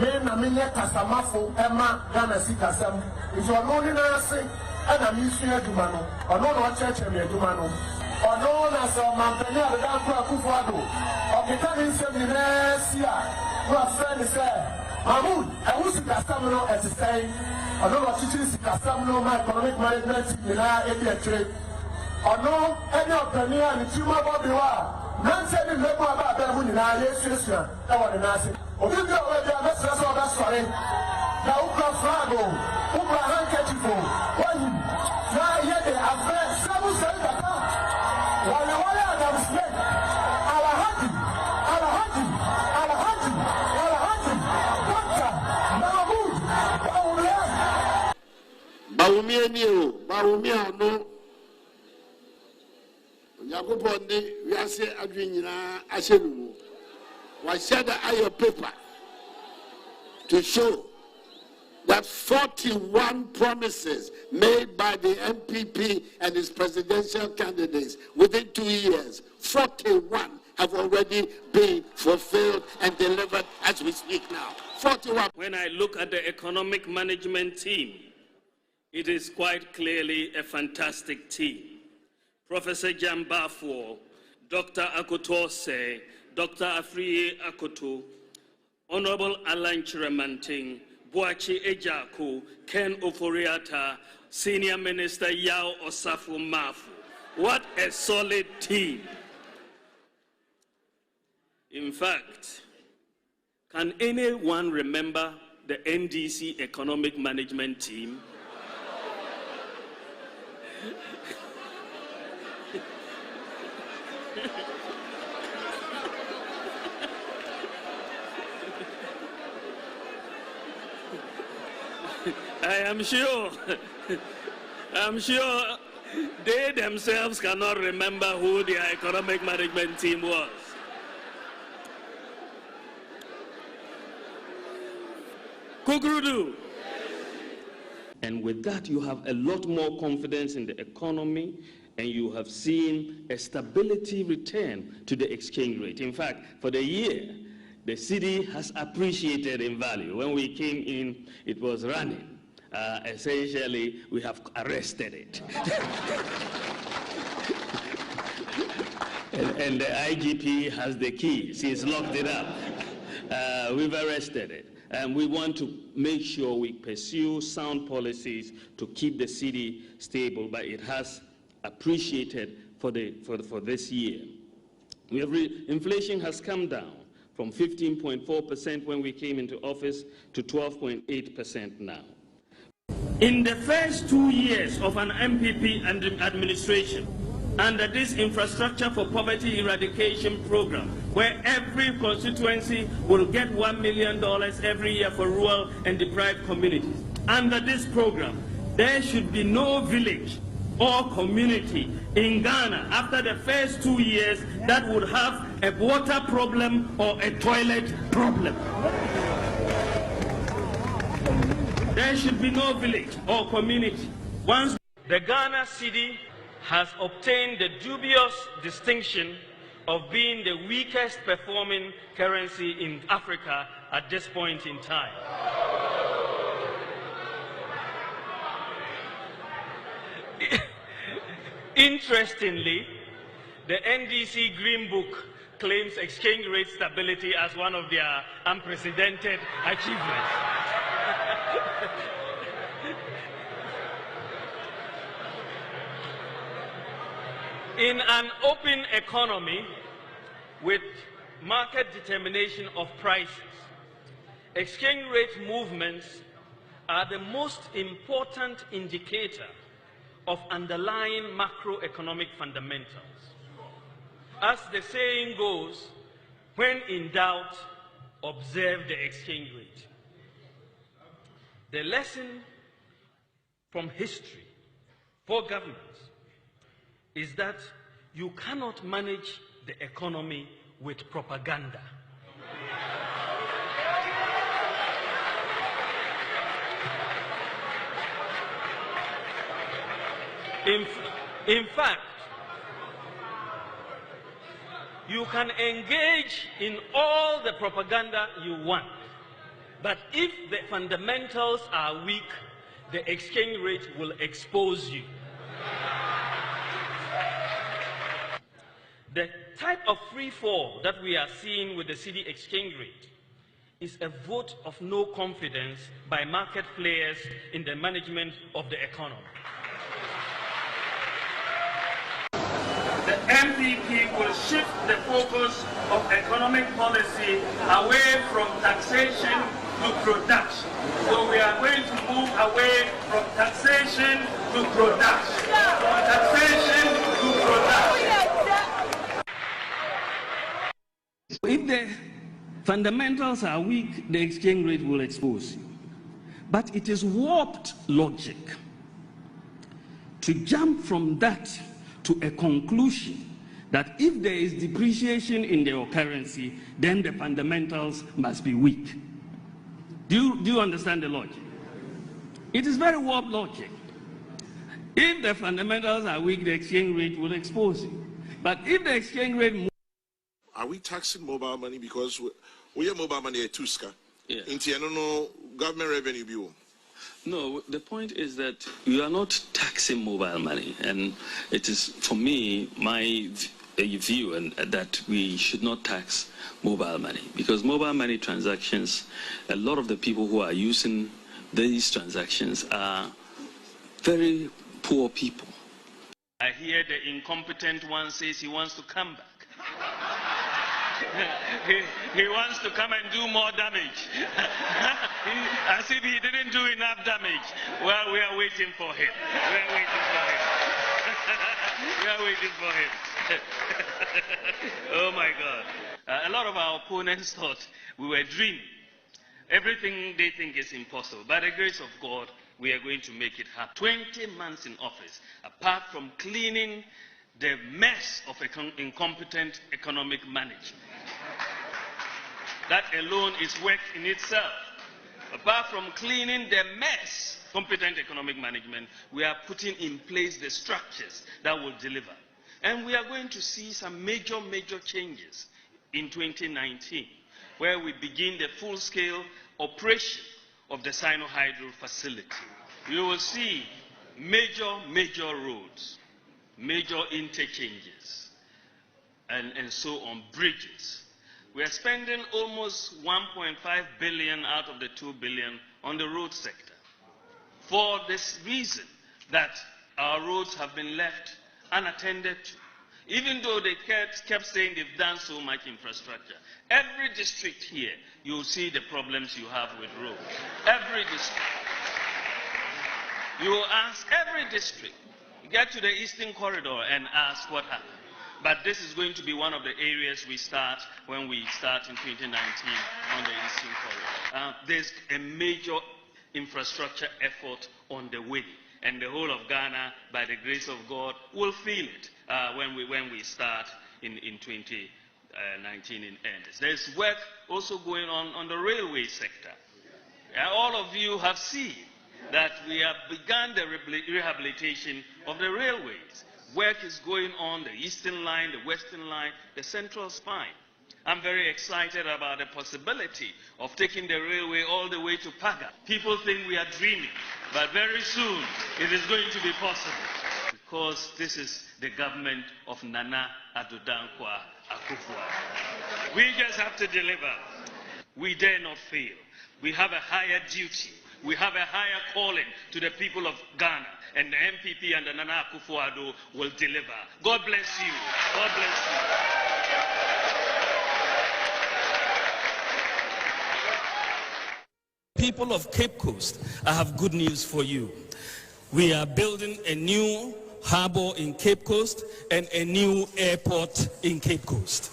me na me kasamafo ema Ghana si kasam iso no ni na ase ana mi su aduma no ono no cheche me aduma no ono na so mampani adada ku akufo ado okita ni nsem ni na sia no friend say Mahmoud I was kasam no at say ono no chichi si kasam no my economic management ni na e bi atire ono any opinion ni tuma bo bi wa Nancy ni lebo aba ba mu ni na yesu e wo ni na ase obi bi o we dia mesra so ba sore na ukra flago ukra handkerchief wani na ye de afa sabu sai data wala wala na respect ala haji Dr. Mahmoud Bawumia no Yakuponde, we are saying, Adriana Ashenu. Was shed a paper to show that 41 promises made by the MPP and its presidential candidates within 2 years, 41 have already been fulfilled and delivered as we speak now. 41. When I look at the economic management team, it is quite clearly a fantastic team. Professor Jambafo, Dr. Akotose, Dr. Afriye Akoto, Honorable Alan Chiramanting, Boachi Ejaku, Ken Oforiata, Senior Minister Yao Osafo Mafu. What a solid team. In fact, can anyone remember the NDC economic management team? I'm sure they themselves cannot remember who their economic management team was. Kugrudu. And with that, you have a lot more confidence in the economy, and you have seen a stability return to the exchange rate. In fact, for the year, the cedi has appreciated in value. When we came in, it was running. Essentially, we have arrested it. and the IGP has the keys. He's locked it up. We've arrested it. And we want to make sure we pursue sound policies to keep the cedi stable, but it has appreciated for this year. Inflation has come down from 15.4% when we came into office to 12.8% now. In the first 2 years of an MPP administration, under this Infrastructure for Poverty Eradication program, where every constituency will get $1 million every year for rural and deprived communities. Under this program, there should be no village or community in Ghana after the first 2 years that would have a water problem or a toilet problem. There should be no village or community. Once the Ghana cedi has obtained the dubious distinction of being the weakest performing currency in Africa at this point in time. Interestingly, the NDC Green Book claims exchange rate stability as one of their unprecedented achievements. In an open economy with market determination of prices, exchange rate movements are the most important indicator of underlying macroeconomic fundamentals. As the saying goes, when in doubt, observe the exchange rate. The lesson from history for governments is that you cannot manage the economy with propaganda. In fact, you can engage in all the propaganda you want, But if the fundamentals are weak, the exchange rate will expose you. The type of free fall that we are seeing with the cedi exchange rate is a vote of no confidence by market players in the management of the economy. The MPP will shift the focus of economic policy away from taxation to production. So we are going to move away from taxation to production. From taxation to production. If the fundamentals are weak, the exchange rate will expose you. But it is warped logic to jump from that to a conclusion that if there is depreciation in your currency, then the fundamentals must be weak. Do you understand the logic? It is very warped logic. If the fundamentals are weak, the exchange rate will expose you. But if the exchange rate... Are we taxing mobile money because we have mobile money at Tuska? Yeah. I don't know, government revenue bill. No, the point is that you are not taxing mobile money, and it is, for me, my view and that we should not tax mobile money, because mobile money transactions, a lot of the people who are using these transactions are very poor people. I hear the incompetent one says he wants to come back. He wants to come and do more damage. As if he didn't do enough damage. Well, we are waiting for him. We are waiting for him. We are waiting for him. Oh my God. A lot of our opponents thought we were dreaming. Everything they think is impossible. By the grace of God, we are going to make it happen. 20 months in office, apart from cleaning the mess of incompetent economic management. That alone is work in itself. Apart from cleaning the mess, competent economic management, we are putting in place the structures that will deliver. And we are going to see some major changes in 2019, where we begin the full-scale operation of the Sino-Hydro facility. You will see major roads, major interchanges, and so on, bridges. We are spending almost 1.5 billion out of the 2 billion on the road sector. For this reason that our roads have been left unattended to. Even though they kept saying they've done so much infrastructure. Every district here, you'll see the problems you have with roads. Every district. You will ask every district. Get to the Eastern Corridor and ask what happened. But this is going to be one of the areas we start when we start in 2019 on the Eastern Corridor. There's a major infrastructure effort on the way. And the whole of Ghana, by the grace of God, will feel it when we start in 2019 in earnest. There's work also going on the railway sector. All of you have seen that we have begun the rehabilitation of the railways. Work is going on, the Eastern Line, the Western Line, the Central Spine. I'm very excited about the possibility of taking the railway all the way to Paga. People think we are dreaming, but very soon it is going to be possible, because this is the government of Nana Addo Dankwa Akufo-Addo. We just have to deliver. We dare not fail. We have a higher duty. We have a higher calling to the people of Ghana, and the MPP and the Nana Akufo-Addo will deliver. God bless you. God bless you. People of Cape Coast, I have good news for you. We are building a new harbor in Cape Coast and a new airport in Cape Coast.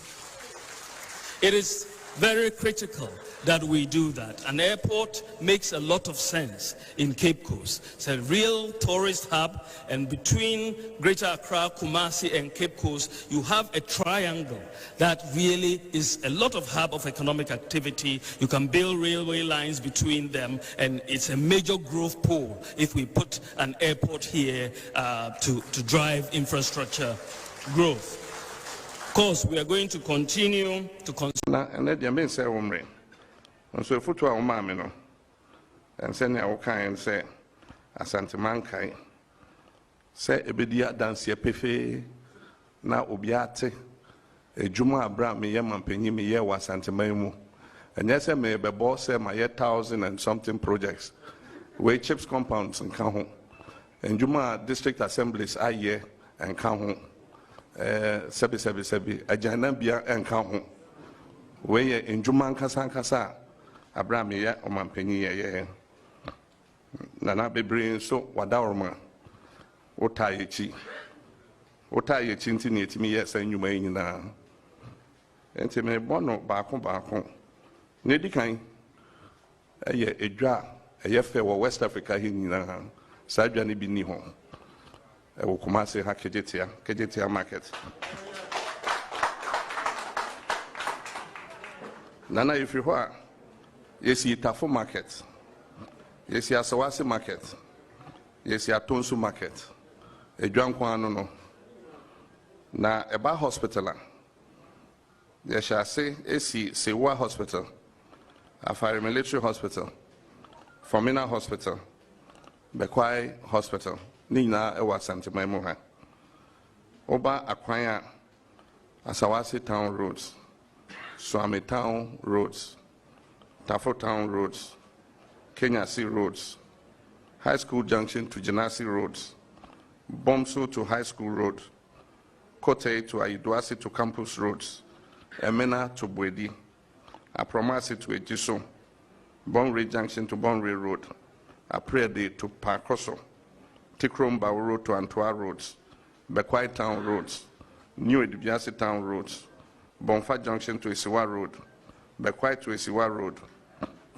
It is very critical that we do that. An airport makes a lot of sense in Cape Coast. It's a real tourist hub, and between Greater Accra, Kumasi, and Cape Coast, you have a triangle that really is a lot of hub of economic activity. You can build railway lines between them, and it's a major growth pole if we put an airport here to drive infrastructure growth. Of course, we are going to continue to And so, if you are mamma, and send our kind say, Asante Mankai, say, Ebedia dance ye pefe, na obiate, a Juma Abram, me yam and penny me ye was Santa Maimu. And yes, I may be boss, say, my 1,000 and something projects, where chips compounds and come home. And Juma district assemblies are ye and come home. Sebi, a Janabia and come home. Where in Juma Kasa, Abram, ye or man penny ye. Nana be bring so wadaorma. Otayechi ntini etimi yes enwuma nyina enti me bono baako ne dikan eye edwa eye fe wo West Africa hi nyina sa adwa ne bi ni ho e wo Kumasi ha kejetia market nana if you are yesi Tafo market yesi Asawasi market yesi Atonsu market edwa nkwano no na eba hospital ye shall say esi Sewa hospital Afari military hospital Formina hospital Bekwai hospital ni na ewa Santa Maimu ha oba Akwanya Asawasi town roads Swami town roads Tafo town roads Kenya Sea roads High School Junction to Janasi roads Bomso to High School road Kote to Aiduasi to Campus roads Emena to Bwedi Apromasi to Ejiso Bonre Junction to Bonre road Aprede to Parkoso Tikromba road to Antwa roads Bekwai town roads New Edibiasi town roads Bonfa Junction to Isiwa road Bekwai to Isiwa road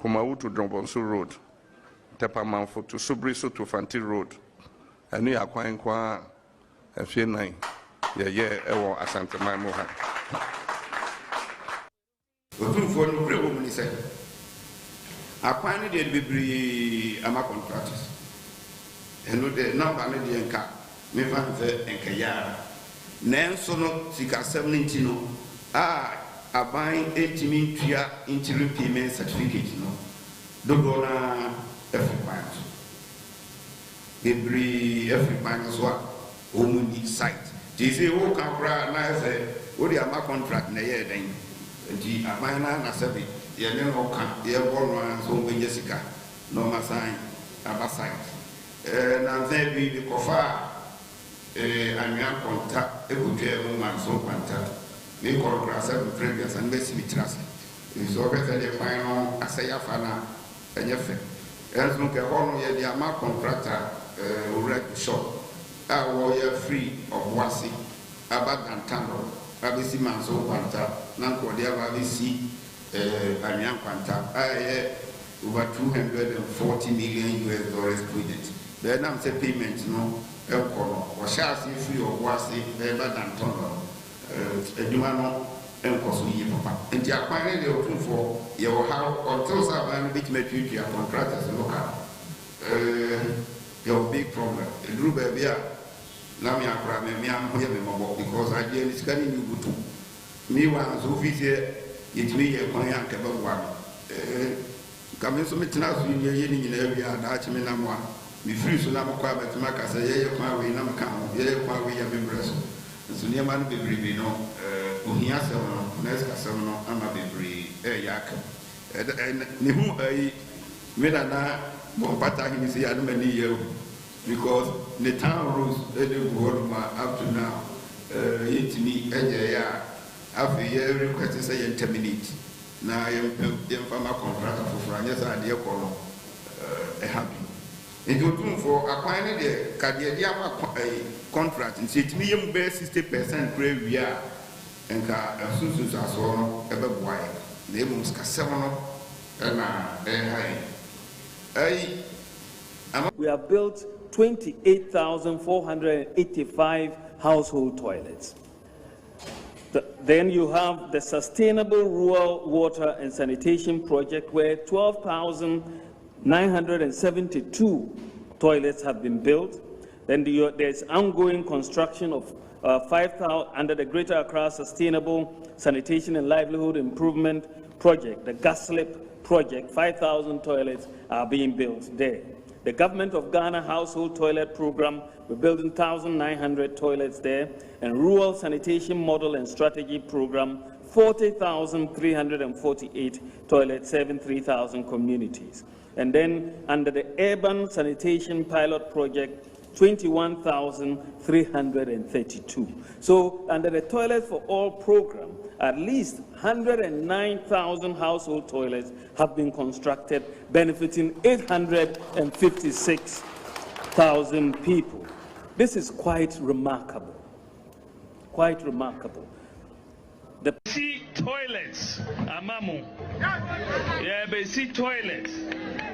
Kumau to Drombonsu road Tepamanfo to Subriso to Fanti road Anu Akwa Nkwa Efie 9 ye ewo Asante Maimu ha Otumfo no brɛ wɔ mu ni sɛ akwan no deɛ bebree ama contractors ɛno de number no deɛ nka mefa sɛ nkɛyɛ nanso no sikasɛm no nti no a aban ɛntimi ntua interim payment certificate no dodoɔ na ɛfiri kwan so bebree ɛfiri kwan so a wɔn ni site they say wo ka kora na say wo di ama contract na ye den nti aban na sabi ye ne no ka ye bo no so be Jessica no ma sign aba site na nze bi kofa anwa contact e go twa mo man so contact me ko kora sa previous and be si trust so be say the final asaya fa na enye fe enso ke ho no ye di ama contractor owura shop we are free of wasi abadantano abisi manso kwanta na nkodi abisi anyan kwanta over 240 million US dollars project then am say payment no enko no sha free of wasi abadantano eduma no enko so yi papa enti akwan de otunfo ye wo ha until saban bit metwitwa contractors local your big problem the group here na me akra me am hoye me mobo because I dey skani ni gutu me wan so fi se yetimi ye kwan ya nke bagwa kamen so metina so ni ye ni nyina wi ada achi me na mo a me free so na mo kwa betima ka se ye kwan we na mka ho ye kwan we ya me breso so ni ma no bebrebe no ohia se no next ka se no ama bebre ya ka ni hu me na mo pata hini se ya no mani ye because the town rules up to now it me ya after year request say terminate na yem farmer contract for franya sa de ko happy into tun for akwan ne de ka de dia contract it me yem be 60% pray we are enka asusu aso no ebe boy na emu ska se no na we have built 28,485 household toilets. Then you have the Sustainable Rural Water and Sanitation Project, where 12,972 toilets have been built. Then there's ongoing construction of 5,000 under the Greater Accra Sustainable Sanitation and Livelihood Improvement Project, the GASLIP project, 5,000 toilets are being built there. The Government of Ghana Household Toilet Program, we're building 1,900 toilets there, and Rural Sanitation Model and Strategy Program, 40,348 toilets, serving 3,000 communities. And then under the Urban Sanitation Pilot Project, 21,332. So under the Toilet for All program, at least 109,000 household toilets have been constructed, benefiting 856,000 people. This is quite remarkable. Quite remarkable. The toilets, Amamu. Yabesi toilets.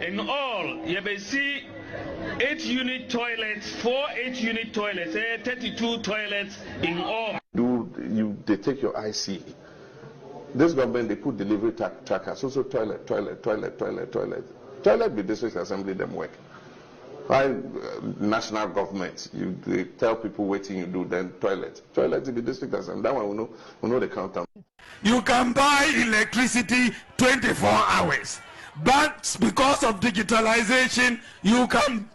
In all, Yabesi 8-unit toilets, 4 8-unit toilets, 32 toilets in all. They take your IC. This government, they put delivery trackers, also toilet. Toilet be district assembly them work. Why national government, they tell people what you do, then toilet in the district assembly. That one we know the counter. You can buy electricity 24 hours. But because of digitalization, you can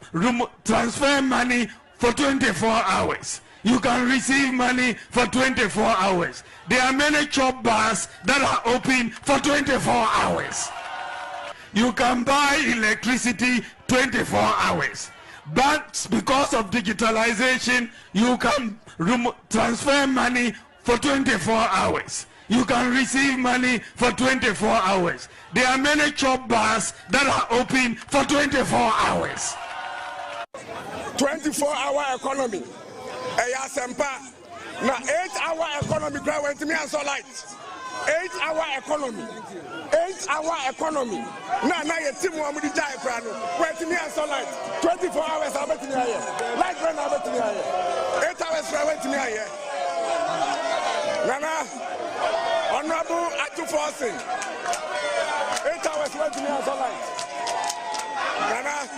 transfer money for 24 hours. You can receive money for 24 hours. There are many chop bars that are open for 24 hours. You can buy electricity 24 hours. But because of digitalization, you can transfer money for 24 hours. You can receive money for 24 hours. There are many chop bars that are open for 24 hours. 24-hour economy. Now 8-hour economy went to me and so light. 8-hour economy. 8-hour economy. Now you team one with the diagram. Went to me and so light. 24 hours I bet me here. Light run I bet me here. 8 hours I went to me here. Nana, Honorable Atuforcing. 8 hours went to me and so light. Nana,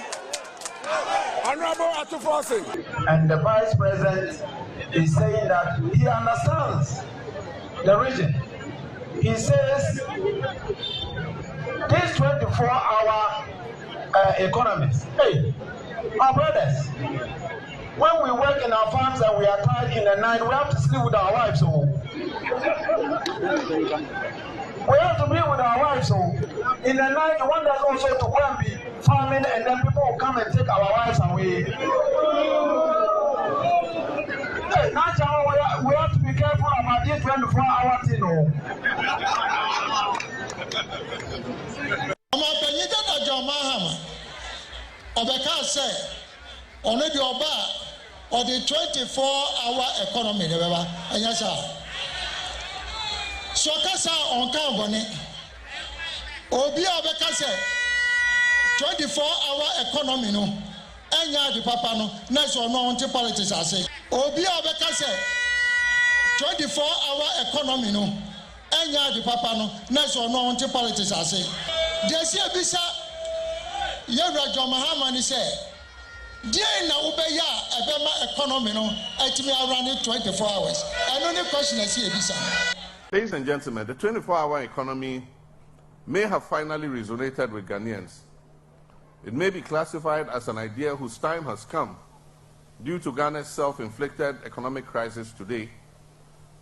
Honorable Atuforcing. And the Vice President is saying that he understands the region. He says this 24-hour economies. Hey, our brothers, when we work in our farms and we are tired in the night, we have to sleep with our wives. So we have to be with our wives. So in the night, one does also to go and be farming, and then people will come and take our wives away. Hey, now we have to be careful about this 24-hour thing. Or the 24-hour economy, and yes, sir. So, Kasa on Carboni, Obi Abekase, 24-hour economy, no, and ya the papa no, next or no anti politics, I say. Obi Abekase, 24-hour economy, no, and ya the papa no, next or no anti politics, I say. Desia Bisa, Yera Jomahamani say. Economy no, around 24 hours. And only question I see. Ladies and gentlemen, the 24-hour economy may have finally resonated with Ghanaians. It may be classified as an idea whose time has come due to Ghana's self-inflicted economic crisis today,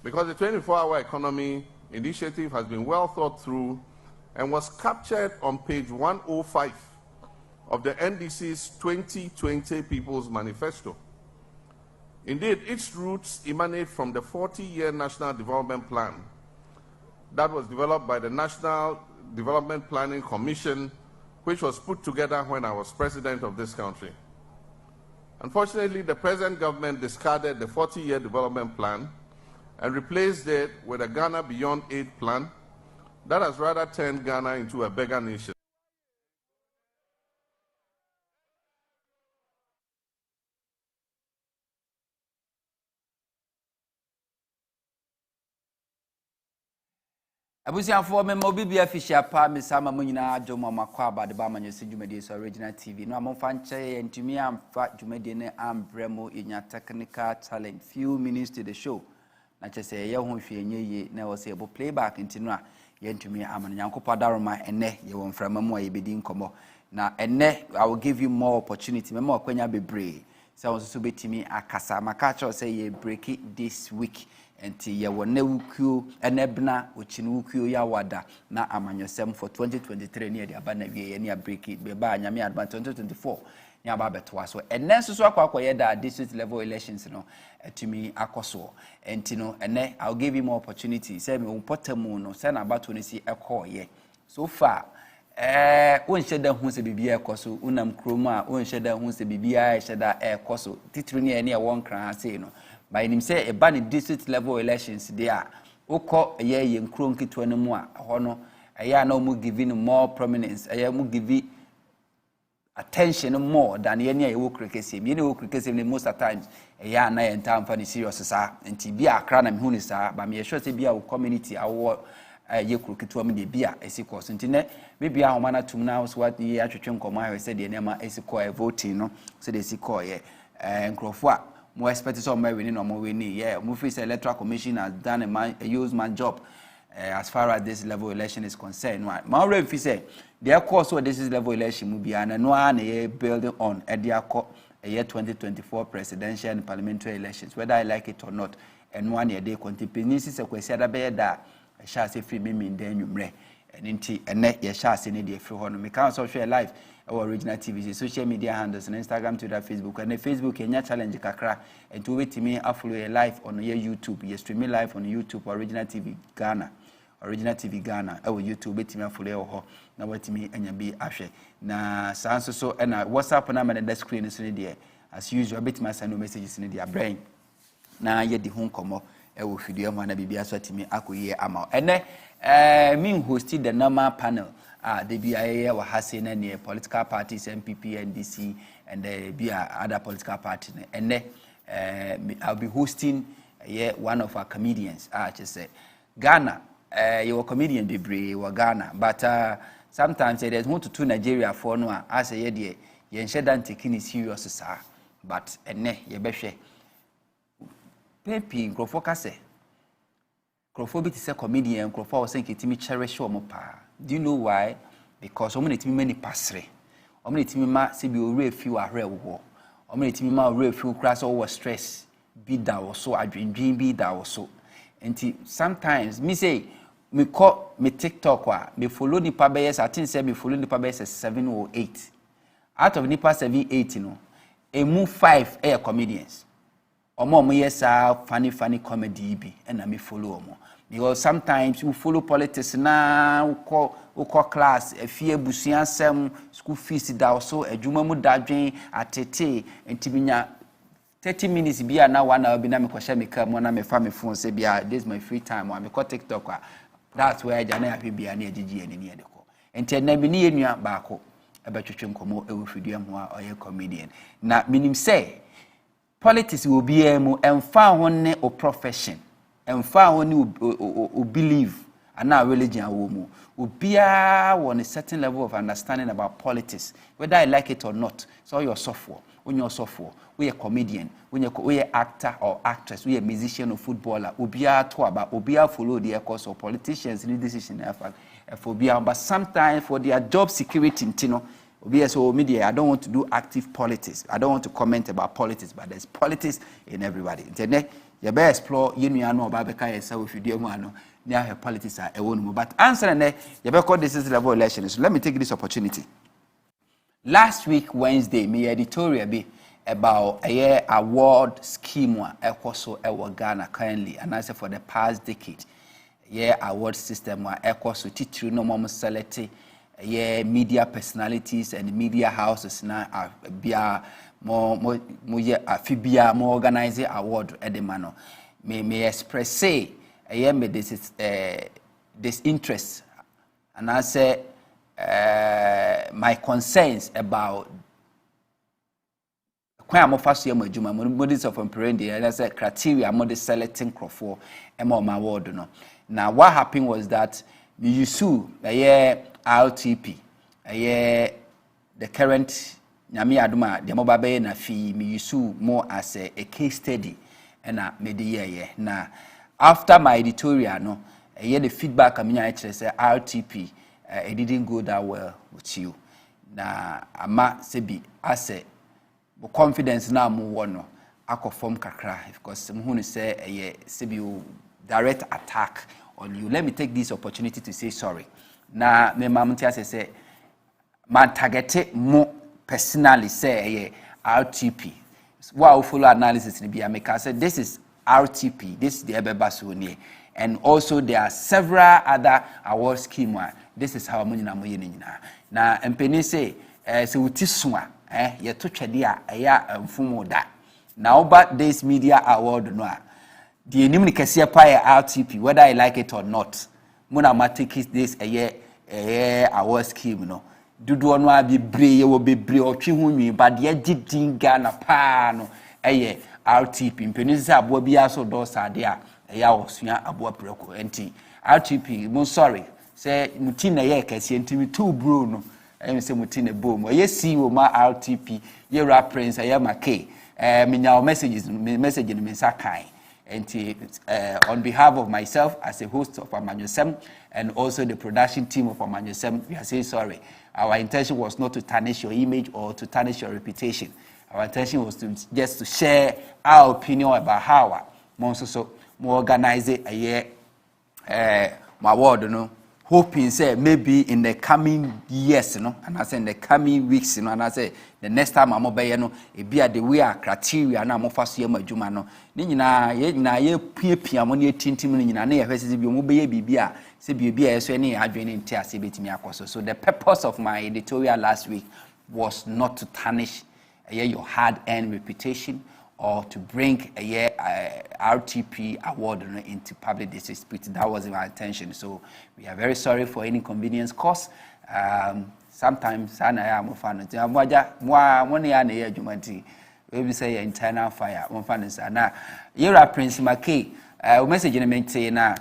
because the 24-hour economy initiative has been well thought through and was captured on page 105 of the NDC's 2020 People's Manifesto. Indeed, its roots emanate from the 40-year National Development Plan that was developed by the National Development Planning Commission, which was put together when I was president of this country. Unfortunately, the present government discarded the 40-year development plan and replaced it with a Ghana Beyond Aid plan that has rather turned Ghana into a beggar nation. Abusianfo me mobi bia fisha pa me sama munyina adwoma makwa abade ba Amanyosem dwumadi so original TV no amfa nche entumi amfa dwumadi ne ambremo inya technical challenge few minutes to the show na chese ye ho hwe enye ye na wo se ebo playback ntino a yentumi amane nyankopɔ daroma ene ye won frama mu aye bedi nkomo na ene I will give you more opportunity mema akwanya bebre se won so betimi akasa maka cho say ye break it this week enti ye won na wukuo enebna ochini wukuo ya wada na Amanyosem for 2023 ne de aba na wie ye ne break it be ba nyame advan 2024 ne aba beto so ene so akwa ye da district level elections no etumi akoso enti no ene I'll give you more opportunity say me unpotamu no say na abato ne si ekoye so far wonhye da hu se bibia ekoso unam kroma wonhye da hu se bibia ehye da ekoso titiri ne ene won kran ase no by nim say e ba ne district level elections there ukọ ye nkro nkitwa no mu a ho no eya na mu giving more prominence eya mu give attention more than any ye wo krikesem ye ne wo krikesem ne most of times eya na ye ntamfa ne serious sa nti bia akra na me hu ne sa ba me sure say bia wo community awo ye krokitwa mu de bia esiko so nti ne me bia ho mana tum na so what ye atwetwe nkoma ha se de ne ma esiko voting no se de esiko ye nkrofo a mo expect so my winning no mo winning yeah mo face electoral commission has done a use my job as far as this level election is concerned my already fi say the course of this level election mu bia na no na ye building on e dia ko year 2024 presidential and parliamentary elections whether I like it or not and one year dey contingency se kwesi ada be da sha se free me ndan nwumre enti ene ye sha se ne de free ho no me kan so share live our original TV social media handles and Instagram, Twitter, Facebook and Facebook enya challenge kakra and to wait me follow a live on your YouTube you stream live on YouTube original TV Ghana our YouTube wait me follow ho na wait me enya bi ahwe na sanso so na WhatsApp number na screen is there as usual bit me send messages in their brain na ye di ho komo e wo video ma na bibia so atimi akoye ama ene me hosted the normal panel the BIA wa hase na near political parties MPP NDC and the other political parties and then I'll be hosting one of our comedians just say Ghana you a comedian debre wa Ghana but sometimes there's one to two Nigeria for no as a ye yen taking it serious sir but ene ye behwe pepi nkrofo say nkrofo bi say comedian nkrofo was saying kitimi cherish o mo pa. Do you know why? Because omo netimi many pasre. Omo netimi ma se bi ore afi wa hre wo. Omo netimi ma ore afi kura so wo stress bi da wo so adwendwen bi da wo so. Enti sometimes me say me call me TikTok wa me follow nipa be yes I think say me follow nipa be yes 7 or 8. Out of nipa 7 8 no, emu 5 comedians. Omo yes funny comedy bi and na me follow omo. Because sometimes you follow politics na uko class efie busuan sem school fees da so adwuma mu dadwen atete ntiminya 30 minutes bia na 1 hour bi na me kwahye me ka mo na me fa me phone say bia this is my free time or me call TikTok that's where I jana ya bia na agigi ani ne de ko enti na bi ne enua baako ebetwetwe nkomo ewu fidua ho a oye comedian na minim say politics will be emu emfa ho ne o profession emfa ho ne o believe ana religion awo mu obia won a certain level of understanding about politics whether I like it or not so your software when your software we a comedian when you actor or actress we a musician or footballer obia to about obia follow the course of politicians in decision for obia but sometimes for their job security ntino obia so media I don't want to do active politics I don't want to comment about politics but there's politics in everybody internet you better explore you know about beka yourself if you do one near her politics are a one but answer and you better call this is level elections so let me take this opportunity. Last week Wednesday me editorial be about a year award scheme ekoso ewo Ghana currently and I say for the past decade award system ekoso titiri no mom select media personalities and media houses na bia mo ye afibia mo organize award edemano me express say me this interest and I say my concerns about when I'm first year models of emprendi and I said criteria model selecting crofo my award no now what happened was that me yusu RTP the current nyame aduma the mobabe na fi me yusu more as a case study and me de na after my editorial no the feedback I mean I say RTP it didn't go that well with you. Na ama sebi ase confidence na mu wono akofom kakra because who say sebi direct attack on you. Let me take this opportunity to say sorry. Na me mamti say man target mo personally say RTP. Wow, follow analysis ni be make say this is RTP, this is the Ebebasuni, and also there are several other award schemes. This is how money na moye nyina. Na empeni say se utiswa ye to twede a mfumo da. Na oba this media award no a the enim ni kese pa RTP whether I like it or not. Muna ma take this award scheme no. Dudu no a bebre wo bebre otwe ho nwi but ye gidin Ghana pa no RTP mpeni say abo bia so do sade a osua abo preko enti RTP mo sorry say muti na ye kase enti mi tu bro no say muti na bom ye see wo ma RTP ye rap prince ye make me nya message ni me sakai enti on behalf of myself as a host of Amanyosem and also the production team of Amanyosem, we are saying sorry. Our intention was not to tarnish your image or to tarnish your reputation. Our intention was to just to share our opinion about how we organize it a year my word, hoping say maybe in the coming years, and I say in the coming weeks, and I say the next time I'm obey it be at the way criteria and I'm first year my jumano. Na ye pia money tintim na na first be mobile bibia say bibia so any adwene ntia say betimi akoso. So the purpose of my editorial last week was not to tarnish your hard-earned reputation or to bring a RTP award into public dispute. That wasn't my intention. So we are very sorry for any inconvenience caused. Sometimes I am fan. We say internal fire. One fan is na. You're Prince McKay. Message in maintain na.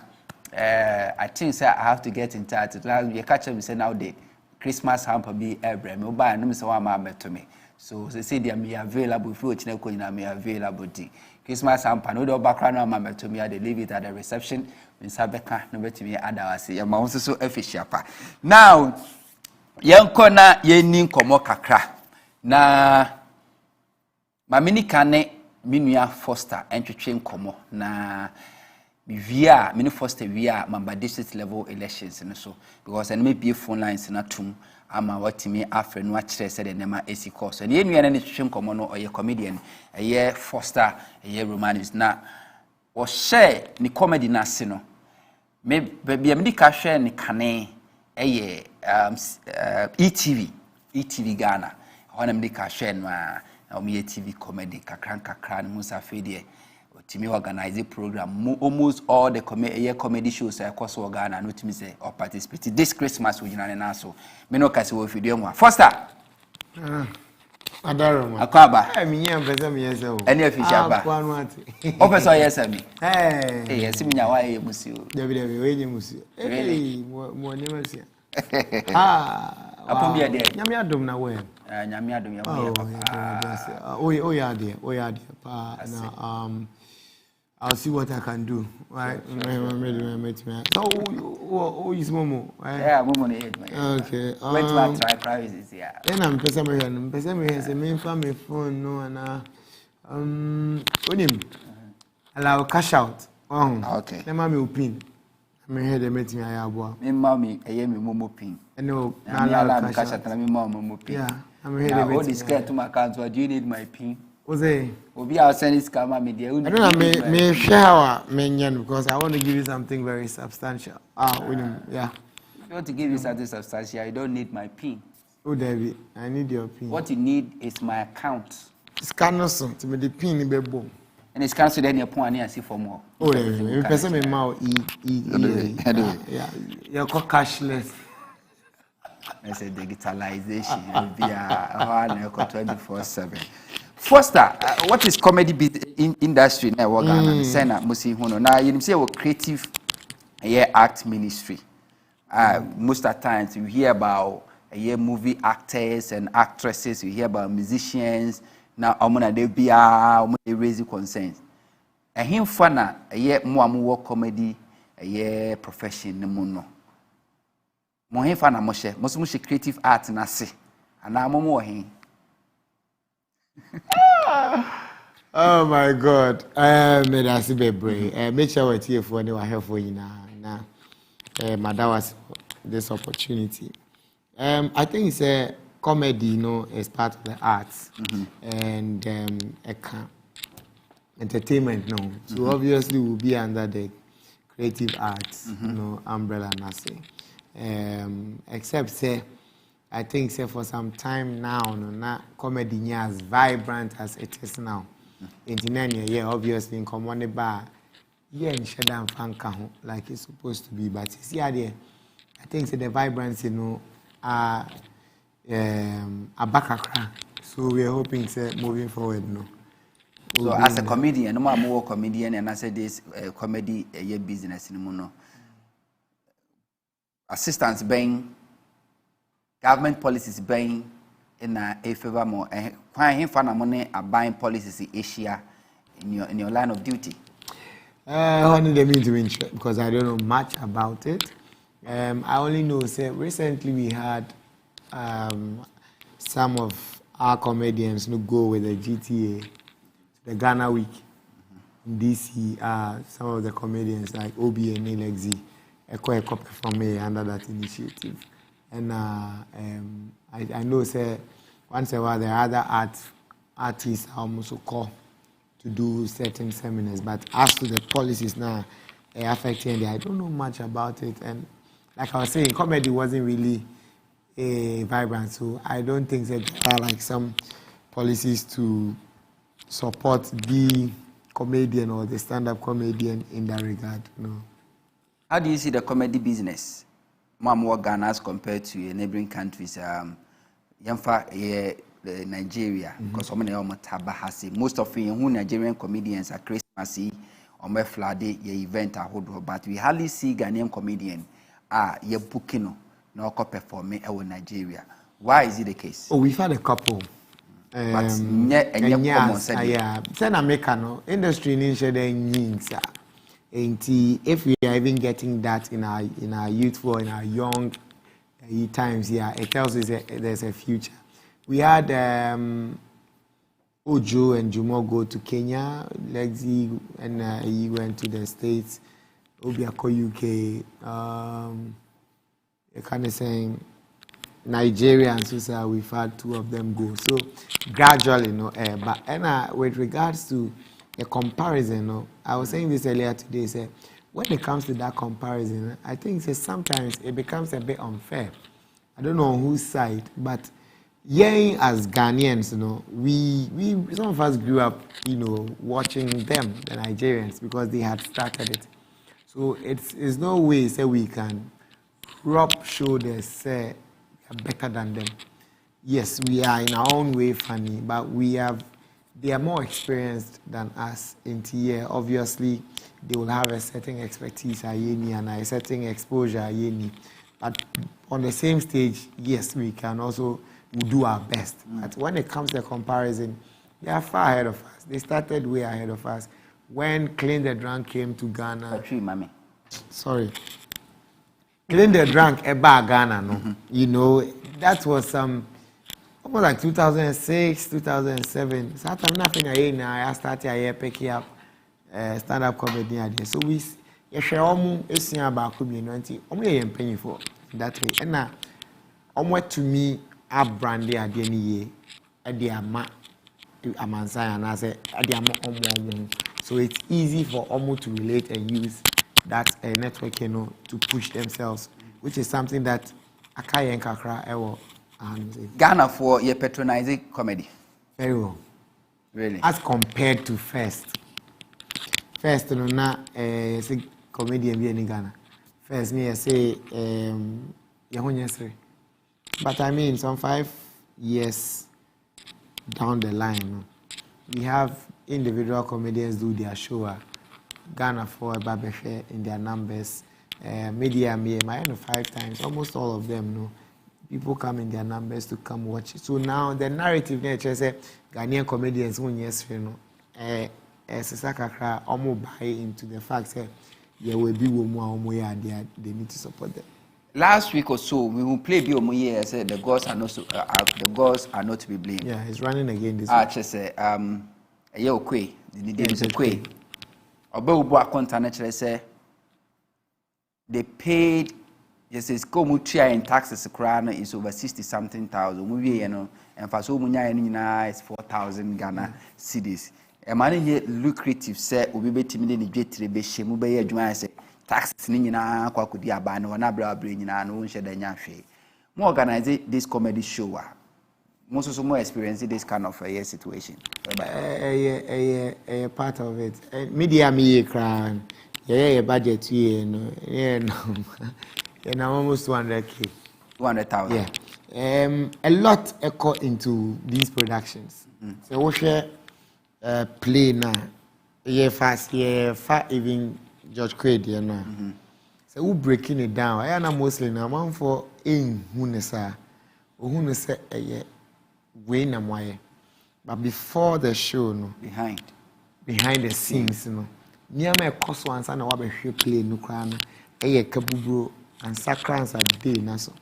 I think I have to get in touch. You catch me say now the Christmas hamper be every. Me buy no me say one man to me. So they say they are available for which may available. Christmas hamper no background no man to me. They leave it at the reception. In Sabeka no to me other say your mouth so efficient. Now, yanko na yenin komo kakra. Na mamini kane minua Foster entwetwe komo na via mini Foster via mamba district level elections so because and maybe phone lines na tum ama watimi afre no akire se de nema esi course and yenua na twetwe komo no oye comedian Foster Romanis na o share ni comedy na se no me bia mini ka hwe ni kane ETV Ghana ona mini ka hwe no a TV comedy kakran musa fedie timi organize a program almost all the comedy shows across Ghana no timi say or participate this Christmas we na na so me no kase wo fidie mo Foster Adaroma akwaba me nya pese me yese o ene official ba o pese o yese mi yese mi nya wa ye musi o David we nye musi mo ne musi apom bia de nyame adom na we nyame adom ya oh yeah pa na I'll see what I can do right so oh is momo yeah momo ne okay wait to try prices yeah then I'm pesa me say me fa me phone no na onim allow cash out okay let me pin me head meet me ayabo me mami eye me momo pin no na allow cash out na me momo pin yeah I'm head meet all this get to my account so do you need my pin Ose obi a send this scammer me there I don't know me share me nyan because I want to give you something very substantial yeah if you want to give you something substantial you don't need my pin oh David I need your pin what you need is my account scan so to me the pin be boom and it's cancelled then you put an see for more oh me person me ma yeah you call cashless I said digitalization via 24/7 Foster, what is comedy industry now Ghana sena musi hono na you say we creative act ministry most of the times you hear about movie actors and actresses you hear about musicians na omuna de bia omuna raise concerns him fana mo amu comedy a profession no muno. Mohe fa na mo hye, mo so mo hye creative art na se. Ana mo mo he. Oh my God. Me that's bebre. Make sure we're here for any help for you now. Madam was this opportunity. I think it's a comedy, you know, is part of the arts and entertainment now. So obviously we'll be under the creative arts, you know, umbrella nothing. Except say I think say for some time now, no, not comedy is as vibrant as it is now. In the year, obviously in common bar, yeah, in Shada and Fanka, like it's supposed to be. But see, I think say the vibrancy, you know, a background. So we are hoping say moving forward, no. So as a comedian, no more comedian, and I said this comedy a business in mono. Assistance being government policies being in a favor more. Why him find money are buying policies in Asia in your line of duty? I only the mean to interest because I don't know much about it. I only know say recently we had some of our comedians who go with the GTA, the Ghana Week in DC. Some of the comedians like Obi and Lexi, a copy from me under that initiative. And I know say once a while there are other artists also call to do certain seminars, but as to the policies now affecting them, I don't know much about it. And like I was saying, comedy wasn't really vibrant, so I don't think that there are like some policies to support the comedian or the stand-up comedian in that regard. No. How do you see the comedy business? More Ghana as compared to neighboring countries, Nigeria, because most of who Nigerian comedians are Christmassy or my Friday event but we hardly see Ghanaian comedian ye booking no performing in Nigeria. Why is it the case? Oh, we've had a couple. But industry if we are even getting that in our youthful, in our young times, it tells us that there's a future. We had Ojo and Jumo go to Kenya, Lexi and he went to the States, Obiako UK, kind of saying Nigeria and Susa, we've had two of them go. So gradually, but with regards to a comparison, I was saying this earlier today, say, when it comes to that comparison, I think sometimes it becomes a bit unfair. I don't know on whose side, but as Ghanaians, we some of us grew up, watching them, the Nigerians, because they had started it. So it's no way say we can rub shoulders, say we are better than them. Yes, we are in our own way funny, but they are more experienced than us in here. Obviously, they will have a certain expertise and a certain exposure. But on the same stage, yes, we can also do our best. But when it comes to a comparison, they are far ahead of us. They started way ahead of us. When Clean the Drunk came to Ghana... Clean the Drunk, Eba Ghana, that was some... almost like 2006, 2007. So I'm nothing I started picking up stand-up comedy. So we share almost about community. Only paying for that way. And now, almost to me, a brandy at the end of the year, and I say, so it's easy for Omo to relate and use that network, to push themselves, which is something that Akaya and Kakra ever. Ghana for your patronizing comedy. Very well. Really? As compared to first, say comedian in Ghana. First, me I say but I mean some 5 years down the line, we have individual comedians do their show. Ghana for a barbershop in their numbers. Media me 5 times. Almost all of them people come in their numbers to come watch it. So now the narrative nature say Ghanaian comedians Sisakakra almost buy into the fact that yeah, will be one way they need to support them. Last week or so, we will play Biomoye and said the gods are not to be blamed. Yeah, he's running again this week. Just say okay, the day is okay. Obo account naturally say they paid. Yes, it's Komutria in taxes crown is over 60-something thousand. We and for so many is 4,000 Ghana cedis. A man lucrative say we be timid in the jet be shame be a juan say taxes nina kwa kudi abano wana bra bring na no share the nyafe. More organize this comedy show. Most of more experience this kind of a situation. A part of it. Media me crown. Yeah, budget no. And I'm almost 200K. 200,000. Yeah. A lot echo into these productions. So we share play now. Yeah, fast. Even George Quaid, you know. So we breaking it down. I am mostly now. Man for in hunesa, hunesa way na moye. But before the show, no. Behind the scenes, no. Near my cost once and I want to play no crown. Kabubro. And sacrifice a day naso.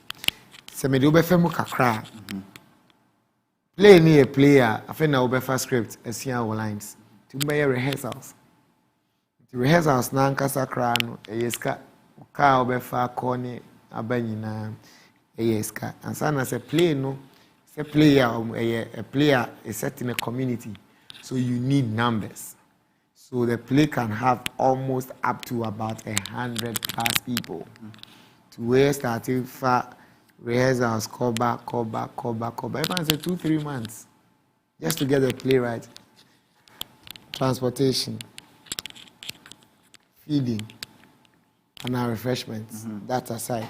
Se me do be femu kakra. Play ni a player. I think na obefa script. Esia our lines. To be rehearsals. The rehearsals na nka sakra no. Eyeska. Ka obefa koni abanyi na eyeska. And sana se play no. Se player a player is set in a community. So you need numbers. So the play can have almost up to about 100+ people. To where starting for rehearsals, call back. Everyone say 2-3 months just to get the play right. Transportation, feeding, and our refreshments. That aside.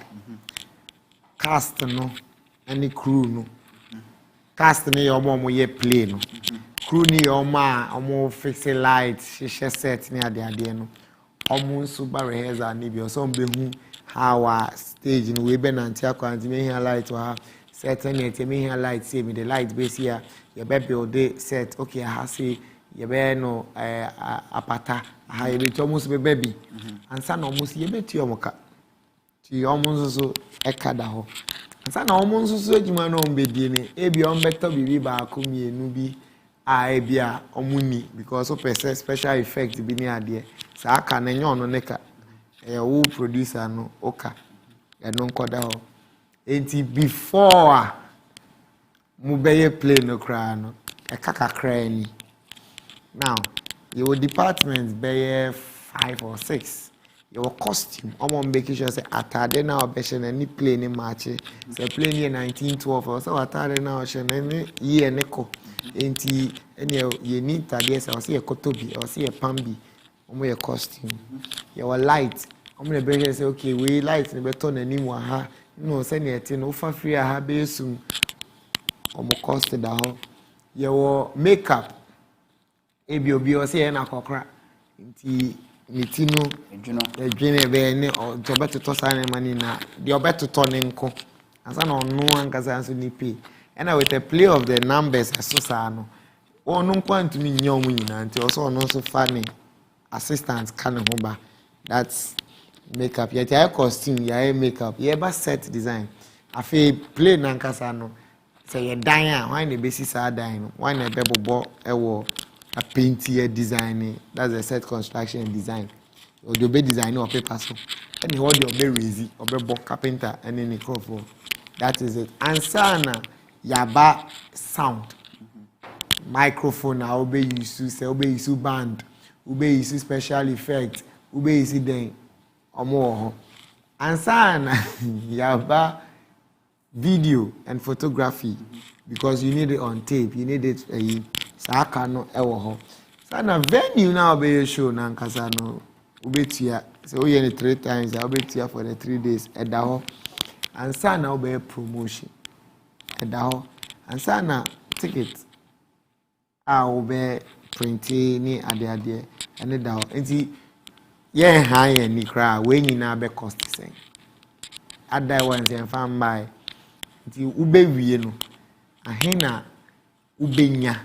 Cast no, any crew no. Cast no your mom ye play no. Crew ni your ma fixing lights, she set near the idea no. Super rehearsal ni bi so mbe how stage in we ben antia kwanti me here light wa certain it me here light say me the light base here you be build set okay I say you be no apata ha you be almost be baby and san almost you be ti omoka ti almost so ekada ho and san almost so ejuma no mbe die ni e bi on better bibi ba ko mienu bi a e bia omuni because so special effect bi ni ade sa aka na nyo no neka who producer no oka eno nkoda ho enti before mu beye play no kra no e kaka kra ni now your departments beye 5 or 6 your costume omo make sure say atade na obeshe na ni play ni match say play ni 1912 or so atade na obeshe na ni ye ne ko enti ene ye ni tade say o say ekotobi o say pambi omo your costume your light omo the better say okay we light ni beto na nim wa ha no say na eti no fa free ha be sum omo cost da ho your makeup ebi obi o say na kokra nti mitino edwene be ne o beto sa na mani na de obeto ne nko asa na onu ankaza so ni pay and with the play of the numbers so sa no onu nko antumi nya omu nyina nti o so onu so funny assistants can hoba that's makeup yet your costume your makeup you ever set design afi play nankasa no say you dan why na be sisa dan why na be bobo ewo a paintier design that's a set construction design or the be design or paper so any hold your be razy or be book carpenter and any crowd that is it and sana yaba sound microphone na obe use say obe use band ube use special effect ube use then omo and sana yaba video and photography because you need it on tape you need it saka no ewo ho sana venue na obe show na nkasa no ube tia so we need 3 times ube tia for the 3 days eda ho and sana ube promotion eda ho and sana ticket ube printi ni ade ene da ho enti ye han ye ni kra we nyina be cost sen ada ones en fan buy enti ube wie no ahena ubenya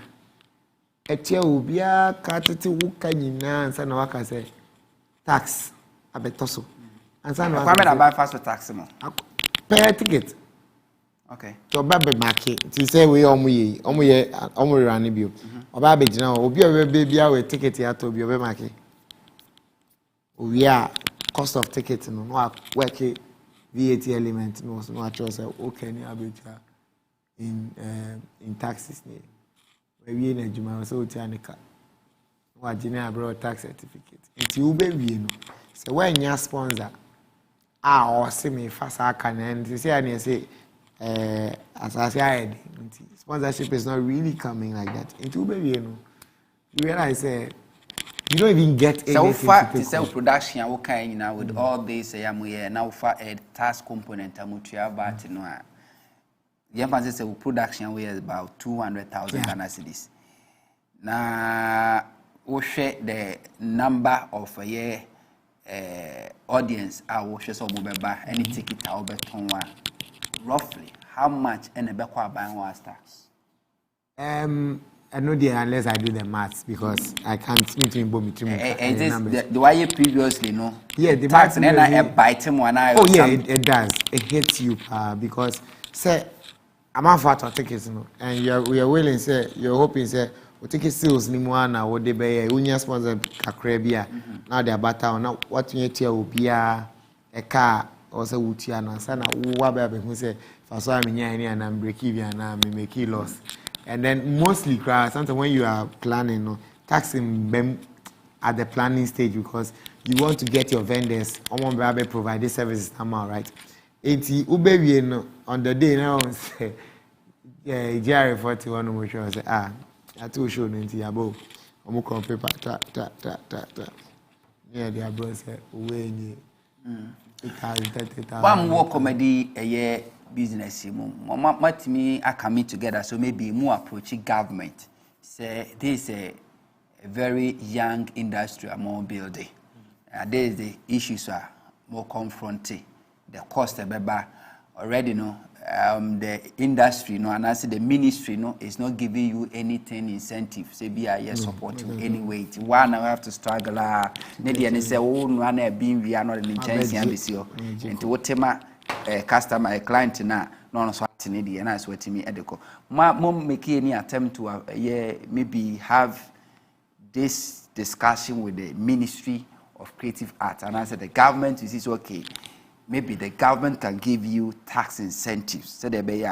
etia obia ka tete wuka nyina nsa na waka say tax abetoso. And some buy fast taxi mo. Pay a ticket. Okay. To baby market. To say we omu run bio. Oba be jina obi baby we ticket ya to bio be market. We are cost of ticket no work VAT element no so actually say okay ni abeja in taxes ni. We na juma so tianika. Wa jina abroad tax certificate. Nti ube wie no. Say when nya sponsor or see me fast aka na nti say na say as I said, sponsorship is not really coming like that. Into you realize you don't even get anything. So far, to sell production, okay, now with all this, now for a task component, but no, the say production we is about 200,000 Ghana cedis. Now, we share the number of a year audience. I will share some mobile any ticket out of roughly how much and a backward buying was tax? I know the unless I do the maths because I can't meet him the way previously no. Yeah, the tax and then I bite him one eye. Oh yeah, it does. It hits you because say I'm a fat tickets no, and we are willing say you're hoping say we take sales ni mwana what they buy unya sponsor kakrabia now they are battle now what you hear will be a car. Also utia na sana uwabe who say faso amenya any and I'm break even and me make loss. And then mostly sometimes when you are planning no taxing them at the planning stage because you want to get your vendors on provide this services now, right? Eti ubewie no on the day now say GR 41 no show say I too show no nti abo omo kon paper ta yeah the abro say we ni one more comedy a year business matimi are coming together so maybe more approaching government say this is a very young industry among building there is the issues are more confronting the cost of already no the industry no and I say the ministry no is not giving you anything incentive say be a support you anyway one I have to struggle maybe and say oh no na being we are not an intense ambisio into whatever customer a client na no so need and that's what me edeko mom make any attempt to maybe have this discussion with the Ministry of Creative Arts and I said the government is okay. Maybe the government can give you tax incentives. So they be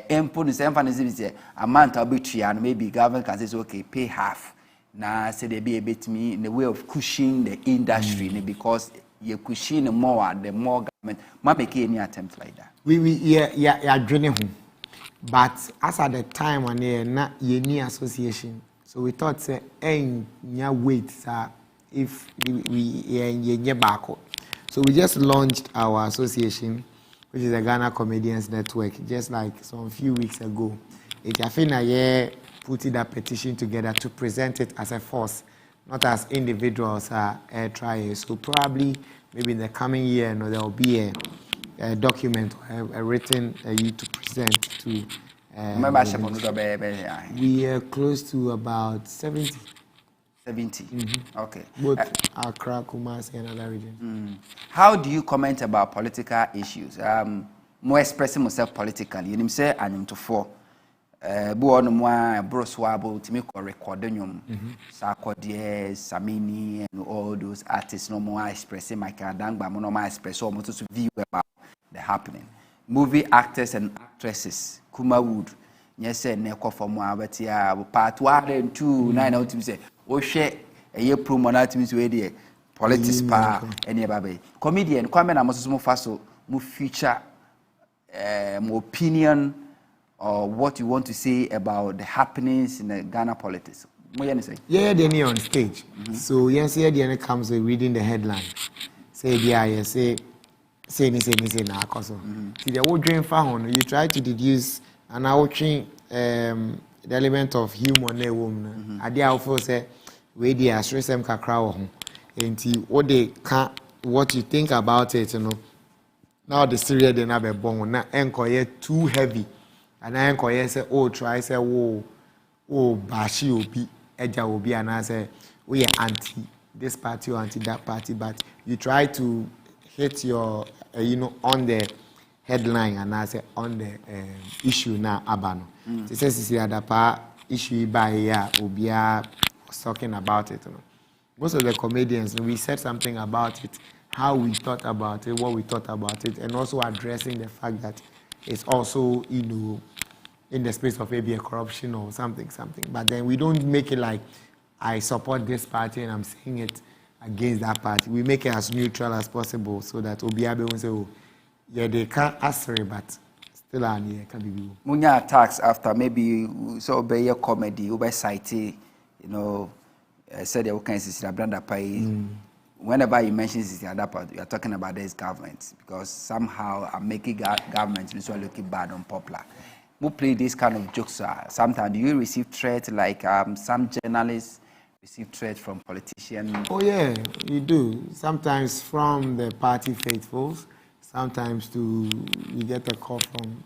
input is amount and maybe government can say okay, pay half. Now say they be a bit me in the way of cushioning the industry because you cushion more, the more government might make any attempt like that. Yeah, dreaming. But as at the time when they not any association, so we thought say wait if we back. So we just launched our association, which is the Ghana Comedians Network, just like some few weeks ago. I think I putting that petition together to present it as a force, not as individuals trying. So probably maybe in the coming year, there will be a document, a written you to present to. We are close to about 70. 70. Okay. Both Accra, Kumasi, and other regions. How do you comment about political issues? More expressing myself politically. You know, say I'm to four. Buon moi broswabo to make a recording. Sarkodie, Samini, and all those artists no more expressing my kadang, but no more express almost to view about the happening. Movie actors and actresses, Kuma Wood. Yes, sir, Neko for more, but yeah, part 1 and 2, 9 out to say. O share a year promo na timi so dey politics pa any baby comedian kwame na mososo faso mo future mo opinion or what you want to say about the happenings in the Ghana politics mo yen say yeah they on stage so yes here the comes with reading the headline say yeah say na akoso see the whole dream fa hon you try to deduce and watching the element of humor na woman ade I feel say we dey stress them kakra wo ho enti what they can what you think about it you know now the serial dey na be born na enkoye too heavy and enkoye say oh try say wo bashi obi eja obi and say we anti this party or anti that party, but you try to hit your, on the headline and I say on the issue now, Abano. It says the issue by here, Obia was talking about it. Most of the comedians, we said something about it, how we thought about it, what we thought about it, and also addressing the fact that it's also, in the space of maybe a corruption or something. But then we don't make it like, I support this party and I'm saying it against that party. We make it as neutral as possible so that Obiabe will say, oh, yeah, they can't answer it, but still on here can be. Munya attacks after maybe so be a comedy, over site, said you can see Branda Pai. Whenever you mention this other part, you are talking about this government because somehow I'm making government looking bad on popular. Who play this kind of jokes? Sometimes do you receive threats like some journalists receive threats from politicians? Oh yeah, you do. Sometimes from the party faithfuls. Sometimes you get a call from,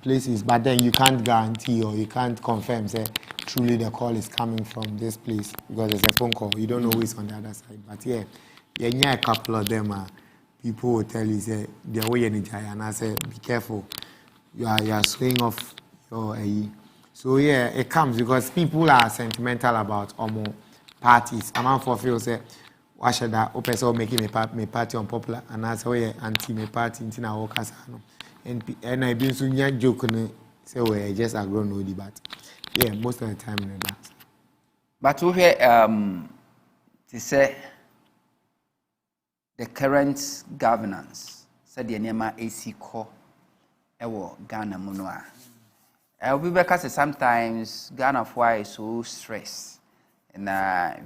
places, but then you can't guarantee or you can't confirm, say, truly the call is coming from this place because it's a phone call. You don't know who is on the other side. But yeah, a couple of them, people will tell you, say, they're way in and I say, be careful. You are swaying off your So yeah, it comes because people are sentimental about parties. A man for feel, say, why should I open so making me party unpopular and I say, oh yeah, anti me party into our casano. And I've been so young joking, say, oh yeah, just a grown oldie, but yeah, most of the time in the dance. But we hear to say the current governance said the name AC core ewo Ghana munoa. We because sometimes Ghana why is so stressed. And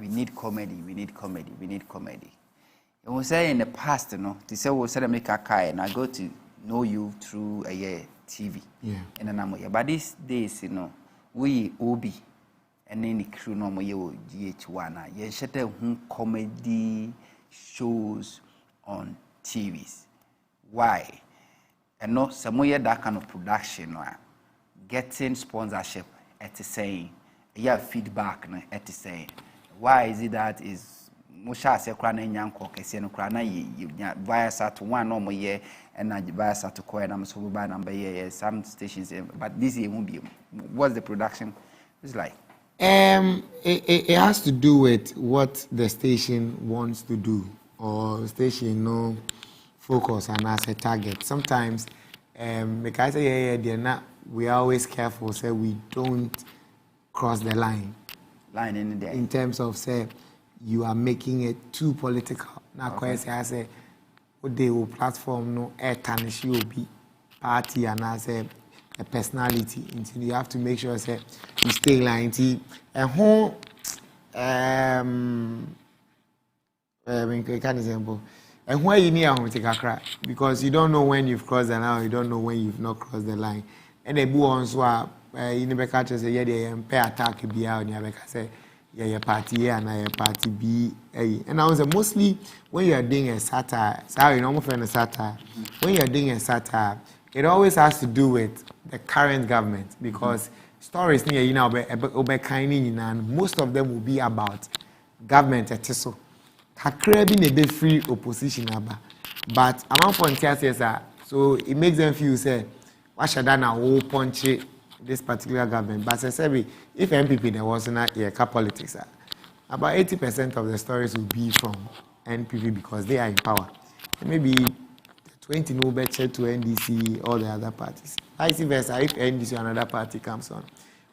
we need comedy. And we say in the past, to say we said make a kai, and I go to know you through a TV. Yeah. And then but these days, we Obi and then the crew no more GH1. You shut comedy shows on TVs. Why? And not some way that kind of production, getting sponsorship at the saying. Feedback at the same. Why is it that is Musha se krana nyanko kese no krana via sat one normal year and via sat to coin am so by number year some stations but this year won't be what's the production it's like it has to do with what the station wants to do or station focus and as a target. Sometimes because they're not we are always careful say we don't cross the line in there. In terms of say you are making it too political. Now quite say I say what they will platform no air tarnish you be party and as a personality until you have to make sure say you stay in line and whole example and where you need to take a crack because you don't know when you've crossed the line, you don't know when you've not crossed the line. And the boo on swap you never catch us yeah they pay attack be out and you say yeah party A and party B and I was mostly when you are doing a satire sorry normal friend a satire when you are doing a satire it always has to do with the current government because stories near and most of them will be about government etiso kakra bi na be free opposition aba but among frontiers so it makes them feel say what should I now punch this particular government. But I said, if MPP there was not politics, about 80% of the stories will be from NPP because they are in power. And maybe 20 no better to NDC, all the other parties. Vice versa, if NDC or another party comes on.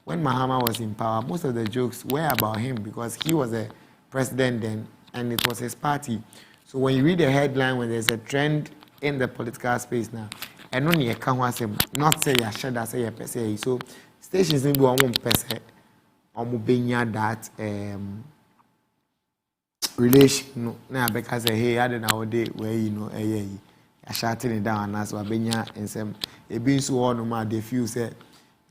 When Mahama was in power, most of the jokes were about him because he was a president then and it was his party. So when you read the headline, when there's a trend in the political space now, and only a can not say a share that say a per se. So stations maybe one per se or that relation now because hey I don't know day where a shutting it down and as well and some a being so on they feel say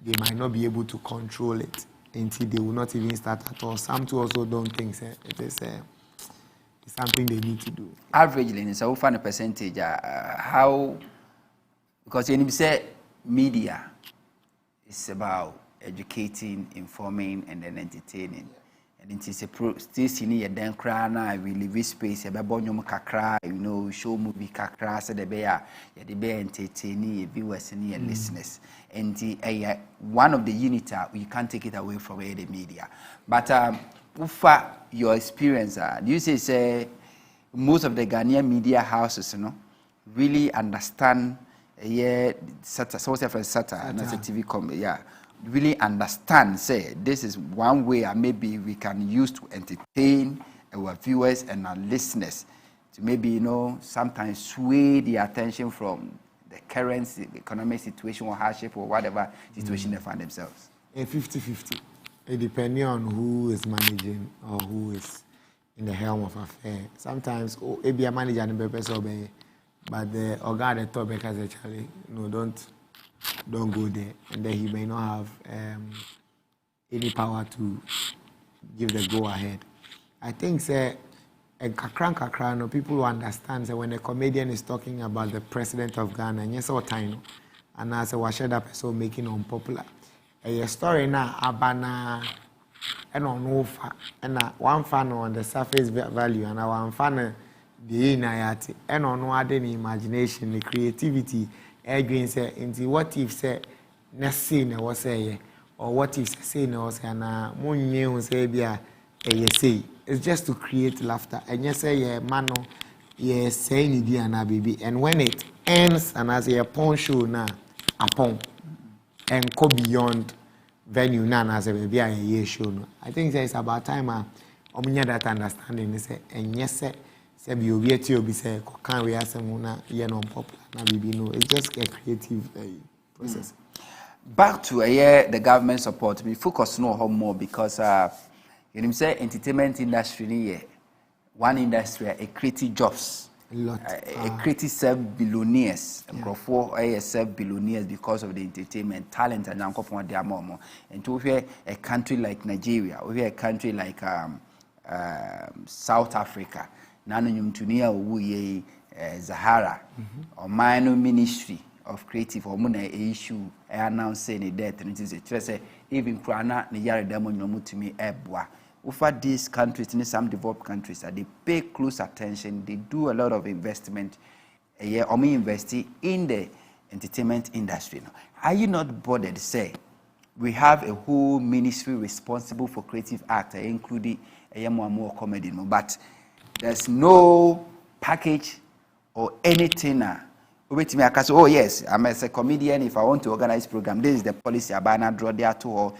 they might not be able to control it until they will not even start at all. Some too also don't think it is it's something they need to do. Averagely, so find a percentage how. Because when you say media, it's about educating, informing, and then entertaining. and it is a still senior then cry we leave space a babonyum kakra, show movie kakra, said the bear, the bear entertaining viewers and listeners. And one of the units you can't take it away from the media. But ufa your experience, you say most of the Ghanaian media houses, really understand source of SATA, not a TV really understand, say, this is one way maybe we can use to entertain our viewers and our listeners to maybe, sometimes sway the attention from the current economic situation or hardship or whatever situation they find themselves. A 50-50. Depending on who is managing or who is in the helm of affairs. Sometimes, it be a manager and a person, but the organ at the top because actually, don't go there, and then he may not have any power to give the go ahead. I think say kakran people who understand that when a comedian is talking about the president of Ghana, and yes, all time, and as a washada person making unpopular, a story now abana and on offer, and one fan on the surface value, and one fan the inayati, and on no other imagination, the creativity. Again, say, into what if say, Nessie was say, or what if say no, say, and Moon say, say, it's just to create laughter. And yes, say, yeah, mano, yes, saying it be an baby. And when it ends, and as a pawn show now, upon and go beyond venue now, as a baby, a year show. I think it's about time, that understanding, and yes, say, be obedient, be say, can't we ask them, popular. It's just a creative process. Back to the government support, we focus no more because you say entertainment industry, one industry, a creative jobs, a creative self-billionaires, self-billionaires because of the entertainment talent and more. And to hear a country like Nigeria, we hear a country like South Africa, Nanu Zahara or minor ministry of creative or money issue announcing a death and it is a choice even Krana Niyari Demon Yomutimi Ebwa. Over these countries in some developed countries they pay close attention, they do a lot of investment or me investing in the entertainment industry. Are you not bothered say we have a whole ministry responsible for creative art, including a more comedy, but there's no package or anything wait me I say, oh yes, I'm as a comedian, if I want to organize program, this is the policy I draw there to or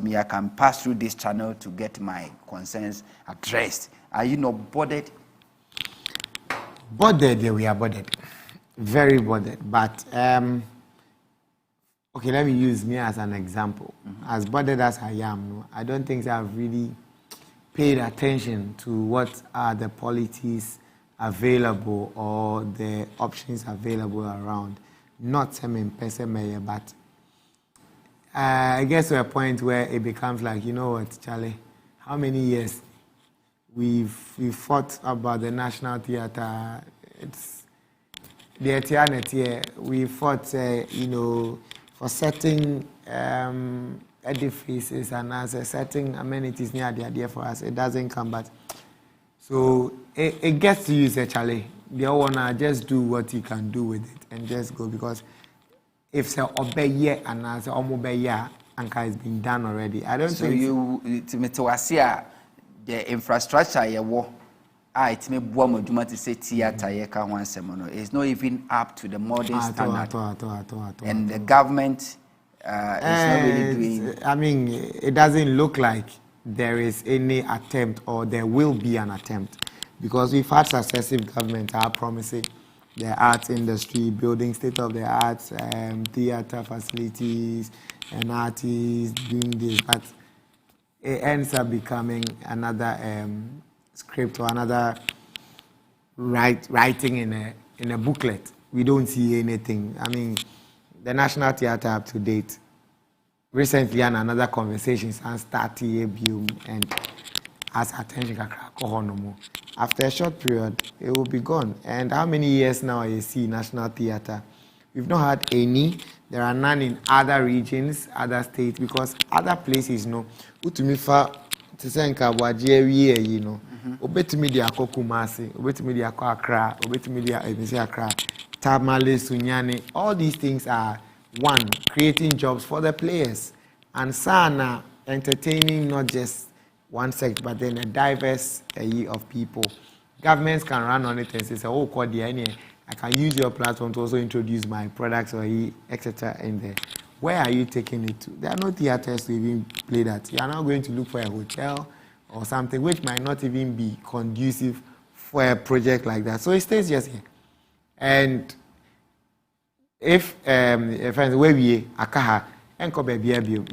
me I can pass through this channel to get my concerns addressed. Are you not bothered? Bothered, yeah, we are bothered. Very bothered. But okay, let me use me as an example. As bothered as I am, I don't think I've really paid attention to what are the policies available or the options available around. Not some person mayor, but I guess to a point where it becomes like, you know what, Charlie, how many years we've fought about the National Theatre. It's the Etianet here. We fought, for certain edifices and as a certain amenities near the idea for us. It doesn't come back. So it gets to you, Charlie. The owner just do what you can do with it and just go because if say obey yeah and as obey yeah, Anka has been done already. I don't think you to the infrastructure you war. It may bomb to say theater it's not even up to the modern standard. And the government is not really doing. I mean, it doesn't look like there is any attempt or there will be an attempt because we've had successive governments are promising the arts industry, building state-of-the-art theater facilities and artists doing this, but it ends up becoming another script or another writing in a booklet. We don't see anything. I mean, the National Theatre up to date. Recently, and another conversation started and as attention after a short period, it will be gone. And how many years now you see National Theatre? We've not had any. There are none in other regions, other states, because other places, Utumifa to say Nkabwaji every year, you know. Obetumi dia akọ Kumasi, obetumi dia akọ Accra, obetumi dia Accra, Tamale, Sunyani. All these things are one, creating jobs for the players, and Sana entertaining not just one sector but then a diverse of people. Governments can run on it and say, oh, I can use your platform to also introduce my products or etc. in there. Where are you taking it to? There are no theaters to even play that. You are now going to look for a hotel or something which might not even be conducive for a project like that. So it stays just here. And if where we akaha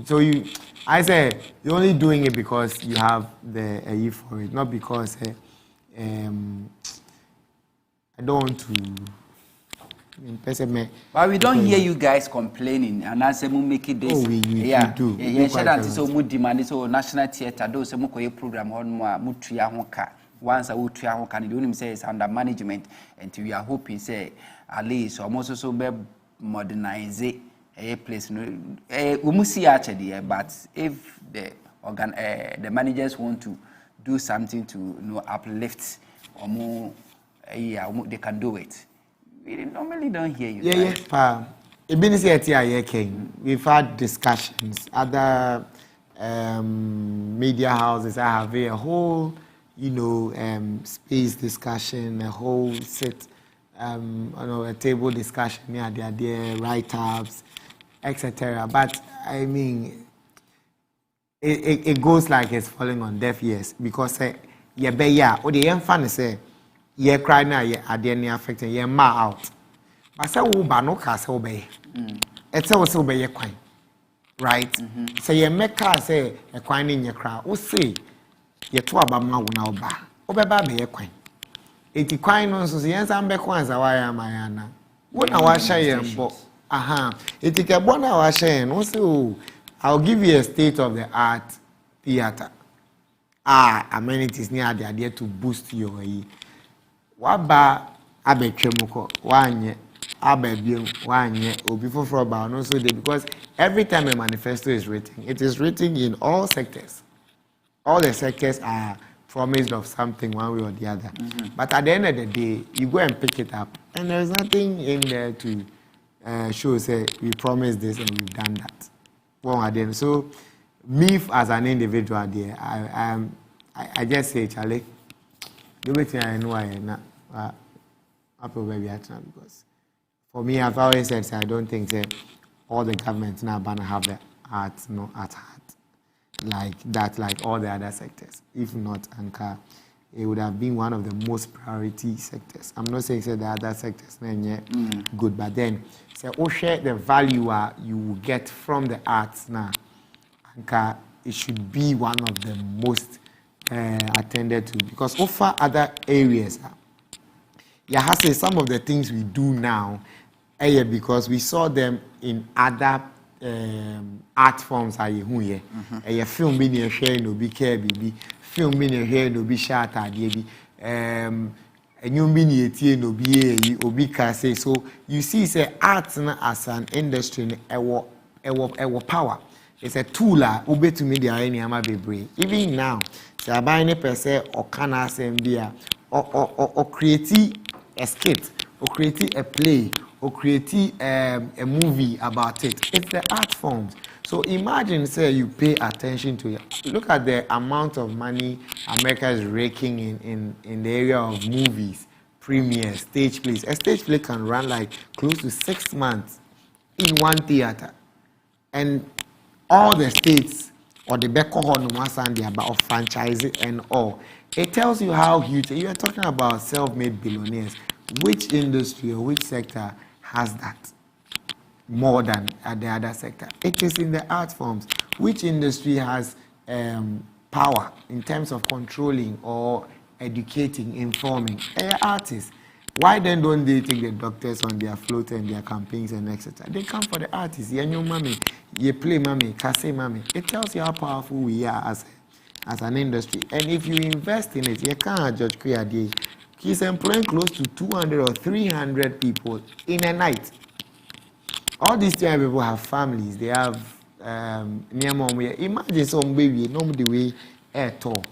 so I say you're only doing it because you have the A for it, not because I don't want to. But we don't hear you guys complaining, and I say we make it this. Oh, we do. Yeah, so we demand so national theatre. Those who make a program on more once I would try can do say it's under management, and we are hoping say at least almost so be modernize it. A place we must see actually, but if the managers want to do something to uplift or more, they can do it. We normally don't hear you. Yeah. We've had discussions. Other media houses have a whole, space discussion, a whole set, a table discussion. Yeah, there write-ups, etc. But I mean, it goes like it's falling on deaf ears because or the young fan say. Ye cry now, ye are the affecting ye ma out. But say, oh, but no cast obey. It's also obey your coin, right? So ye make car say a coin in your crowd. Oh, say ye two about my now ba. Obey baby your coin. It's coin on so the answer and bequans are why am I Anna. What I was saying, but it's a one hour saying. Also, I'll give you a state of the art theater. Amenities near the idea to boost your. Waba abetwemuko wanye abebiem wanye obi foforo ba no so dey because every time a manifesto is written, it is written in all sectors. All the sectors are promised of something one way or the other. But at the end of the day, you go and pick it up and there's nothing in there to show say we promised this and we've done that. Well, so me as an individual there, I just say Charlie, you bet I know I am not. Because for me, I've always said, I don't think that all the governments now gonna have the art, at heart like that, like all the other sectors. If not, Anka, it would have been one of the most priority sectors. I'm not saying the other sectors good, but then share the value you will get from the arts now. Anka, it should be one of the most attended to because over other areas. Yeah, some of the things we do now, because we saw them in other art forms. Film being a share no be care baby, film being a share no be shot at baby, a new mini no be obi say. So you see, say arts as an industry, our power. It's a tool ube to media any ama be even now. Say I buy any per se or can assembly or create a skit, or create a play, or create a movie about it. It's the art forms. So imagine, say, you pay attention to it. Look at the amount of money America is raking in the area of movies, premieres, stage plays. A stage play can run like close to 6 months in one theater. And all the states, or the Beko about franchise and all. It tells you how huge. You are talking about self-made billionaires. Which industry or which sector has that more than the other sector? It is in the art forms. Which industry has power in terms of controlling or educating, informing? Artists. Why then don't they take the doctors on their float and their campaigns and etc.? They come for the artists. You know, mommy, you play mommy, kase mommy. It tells you how powerful we are as an industry. And if you invest in it, you can't judge Kuyade. He's employing close to 200 or 300 people in a night. All these people have families. They have imagine some baby, no the way airto.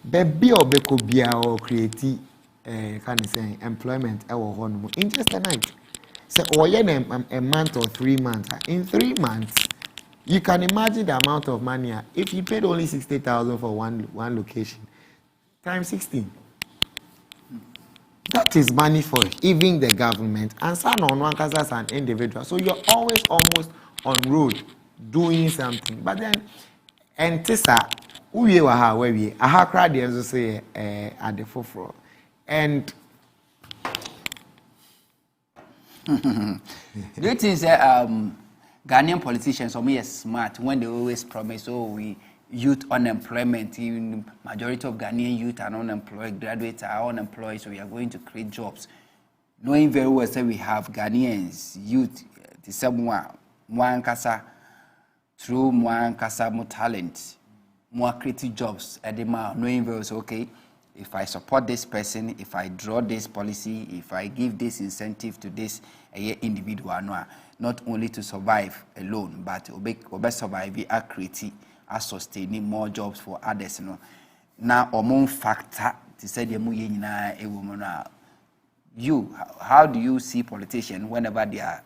Baby or beko bia or create kind of say employment our home in just a night. So or a month or 3 months. In 3 months, you can imagine the amount of money. If you paid only 60,000 for one location, times 16. That is money for even the government and some on one as an individual. So you're always almost on road doing something. But then, and Tessa, we were where we are crowd say at the forefront. And do you think that Ghanaian politicians are smart when they always promise, we youth unemployment, even majority of Ghanaian youth are unemployed, graduates are unemployed, so we are going to create jobs. Knowing very well that we have Ghanaians, youth, the same one kasa, through one kasa more talent, more creative jobs at the moment, knowing very well, okay, if I support this person, if I draw this policy, if I give this incentive to this individual, not only to survive alone, but to survive a creative, as sustaining more jobs for others. Now, among factor to say the a woman. You, how do you see politicians whenever they are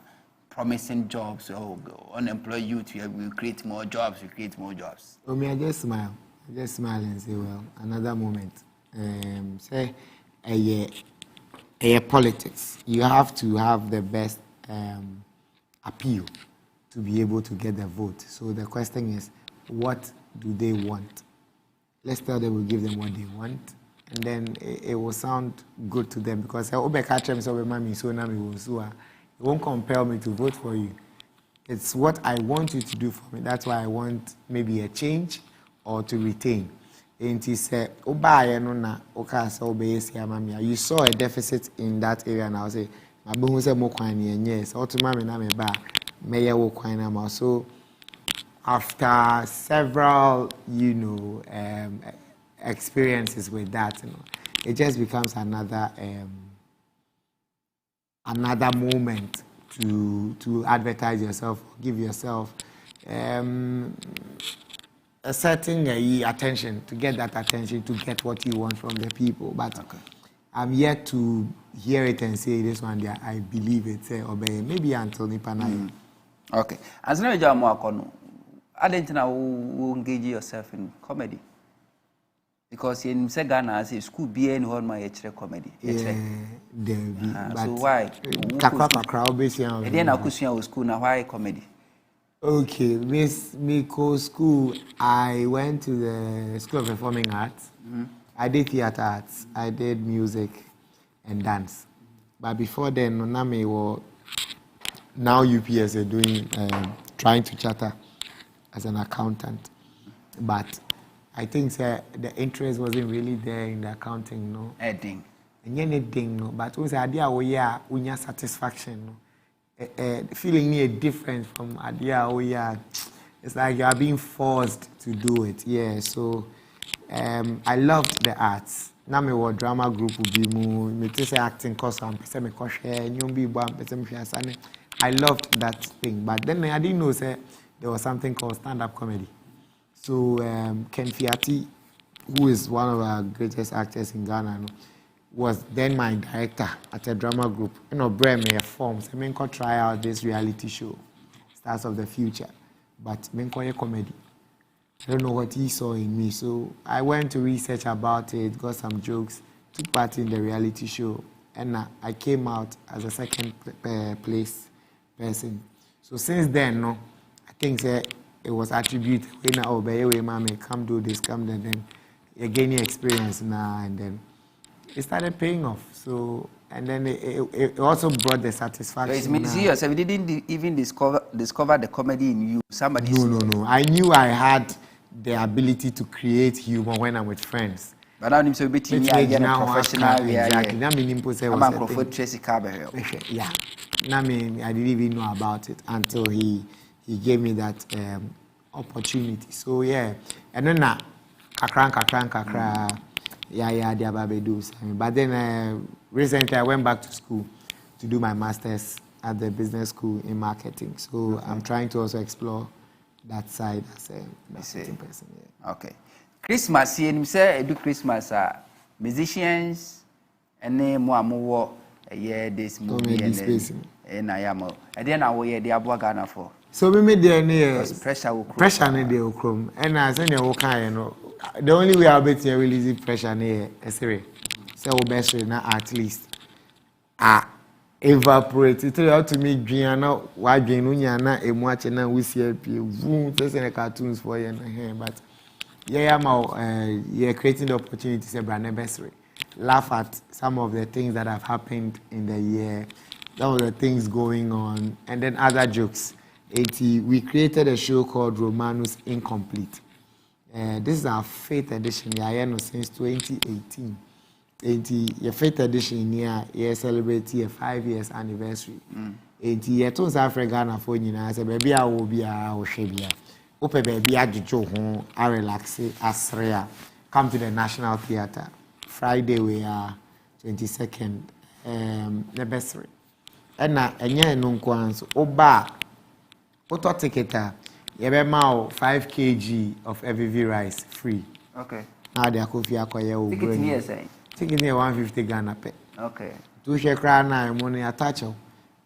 promising jobs or unemployed youth? We will create more jobs. We create more jobs. Oh, me, I just smile. I just smile and say, well, another moment. Say, a politics. You have to have the best appeal to be able to get the vote. So the question is, what do they want? Let's tell them we'll give them what they want, and then it will sound good to them because it won't compel me to vote for you. It's what I want you to do for me. That's why I want maybe a change or to retain. You saw a deficit in that area, and I was saying, so after several, experiences with that, it just becomes another moment to advertise yourself, give yourself a certain attention, to get that attention, to get what you want from the people. But okay. I'm yet to hear it and say this one there, I believe it, say obey, maybe until Nipanai. Okay. As no job, I don't know who engage yourself in comedy. Because in Ghana, as a school, be any one my comedy. Yeah, so why? And then I could see our school now. Why comedy? Okay, Miss Miko School. I went to the School of Performing Arts. Mm-hmm. I did theater arts. I did music and dance. But before then, Noname was now UPS doing trying to charter as an accountant. But I think the interest wasn't really there in the accounting, no. Edding. And anything, no. But once idea we satisfaction, no. Feeling a difference from idea it's like you are being forced to do it. Yeah. So I loved the arts. Now me what drama group would be more. Me say acting course and me I loved that thing. But then I didn't know there was something called stand-up comedy. So Ken Fiati, who is one of our greatest actors in Ghana, was then my director at a drama group. Breme forms. I mean, try out this reality show, Stars of the Future. But I comedy. I don't know what he saw in me. So I went to research about it, got some jokes, took part in the reality show, and I came out as a second place person. So since then, I think it was attributed when I obey mommy, come do this, come then you gain experience now, and then it started paying off. So and then it also brought the satisfaction. So it means you yourself didn't even discover the comedy in you. Somebody. No. I knew I had the ability to create humor when I'm with friends. But now I'm so between professional. Exactly. I'm a Tracy Carver. Yeah. I didn't even know about it until he gave me that opportunity. So yeah, and then kakra. Yeah, the Ababedus. But then recently I went back to school to do my master's at the business school in marketing. So I'm trying to also explore that side as a marketing person. Yeah. Okay. Christmas here, him say do Christmas musicians and name more this movie and I am and then I will hear the Abuagana for. So we made the pressure in the Okrom and as any okay, you know. The only way I'll be releasing pressure near so best now at least evaporate it out to me Gianna why Genuina a much and we see a few cartoons for you but you're creating the opportunity to brand anniversary. Laugh at some of the things that have happened in the year, some of the things going on, and then other jokes. We created a show called Romanus Incomplete. This is our 5th edition. We are since 2018. Your 5th edition here, you celebrate your 5 years anniversary. You told South Africa for you now. I said, baby, I will be a shebia. Ope baby, I do I relax. Asrea, come to the National Theatre. Friday we are 22nd. Anniversary. And now, no kwanso. Oba. Auto ticket, you have 5 kg of FVV rice free. Okay. Now they are coffee acquire. Ticket here, say. Ticket here 150 Ghana pay. Okay. 2 share crown now money attach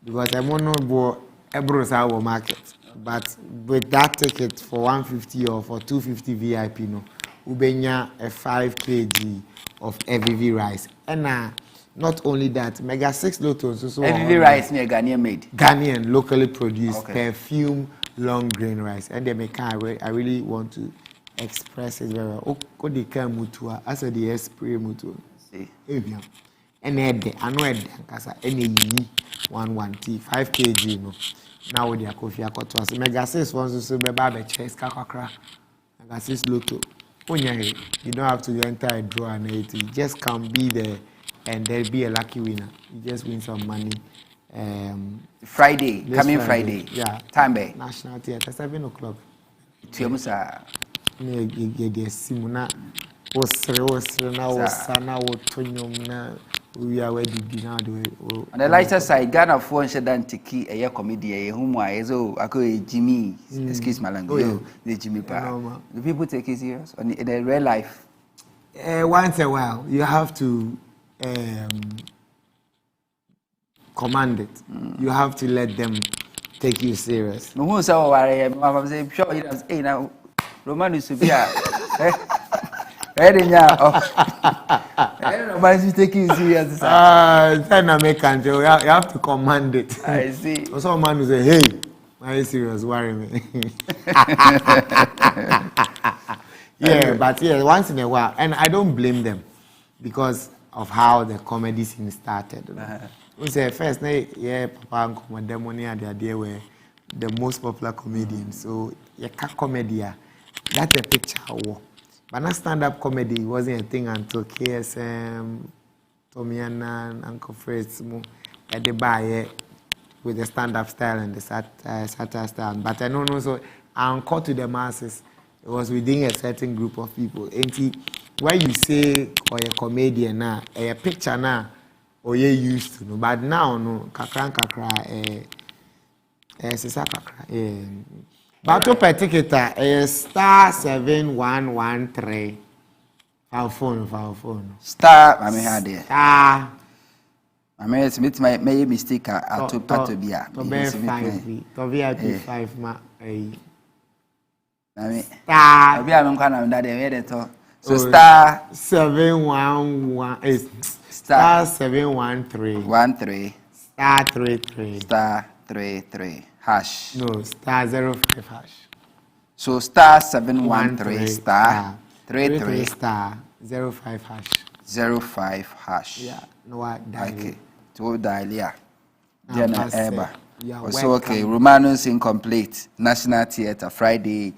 because I want not go Ebros our market. But with that ticket for 150 or for 250 VIP, no, ubenya a 5 kg of FVV rice. And not only that, Mega 6 Lotos. So FVV rice near Ghanaian made. Ghanaian, locally produced, perfume, long grain rice. And they make I really want to express it very well. Oh, could they come mutua? I said the spray mutua. See. And I know it. Because any 1 tea 5 kg no. Now with your coffee, I got to us. Mega 6 wants to say baby chase kakakra. Mega 6 Loto. You don't have to enter a draw and it just can be there. And there'll be a lucky winner. You just win some money. Friday, coming Friday. Yeah. Time bay. National Theatre, 7 o'clock. Tiamusa. Simuna. We are ready now. On the lighter side, Ghana phone said that Tiki, a comedian, whom I Jimmy, excuse my language, the Jimmy Pa. Do people take it serious in the real life? Once a while, you have to command it. You have to let them take you serious. No, so I'm saying, sure, he does. Hey, now, Romanus to be ready now. Romanus take you serious. Then I make country. You have to command it. I see. Also, a man will say, hey, are you serious? Worry me. Yeah, but yeah, once in a while. And I don't blame them because of how the comedy scene started. We say first, yeah, Papa and Demoni they were the most popular comedians. So yeah, comedy, that's a picture war. But not stand-up comedy wasn't a thing until KSM, Tommy and Uncle Fritz, at the bar with the stand-up style and the satire style. But I don't know, so I'm caught to the masses. It was within a certain group of people. And when you say or a comedian now, a picture now, or you used to know, but now no, kakra, but to particular, star 7113. Our phone. Star, I mean, had there. Star. I mean, it's my mistake. I took part to be a VIP 5 ma. I mean, star. So star 711 is star 713 star 33 star 33 hash. No, star 05 hash. So star 713 star 33 star 05 hash. 05 hash. Yeah, no what? Okay, to dial yeah. Jenna Eba. Also okay. Romanus Incomplete, National Theatre, Friday.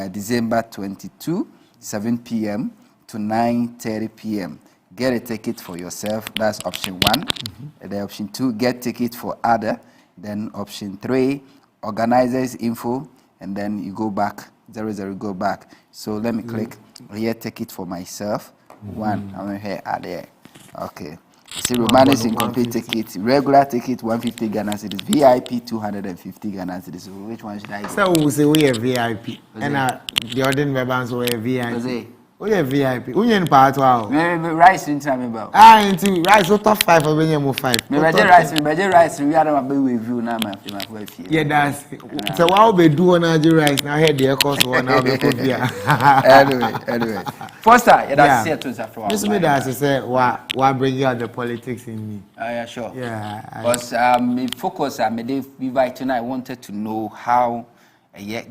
December 22, 7 p.m. to 9:30 p.m. Get a ticket for yourself. That's option 1. Then option 2, get ticket for other. Then option 3, organizers info, and then you go back 00 go back. So let me click here. Ticket for myself. 1. I'm here at there. Okay. See, Romanus Incomplete ticket, regular ticket 150 Ghana cedis, VIP 250 Ghana cedis. So which one should I say? So we say we are VIP, and the other members were VIP. Oh yeah, VIP. Unyen part wow. Rice in time about. Into rice so top 5 or benye mo 5. Me beje rice we are my review na my wife. Yeah, that's so wow be do on rice now here the cost one now be coffee. Anyway. First yeah, that's it to Afro. This me that say why bring out the politics in me. Yeah, sure. Yeah. Because me focus tonight I wanted to know how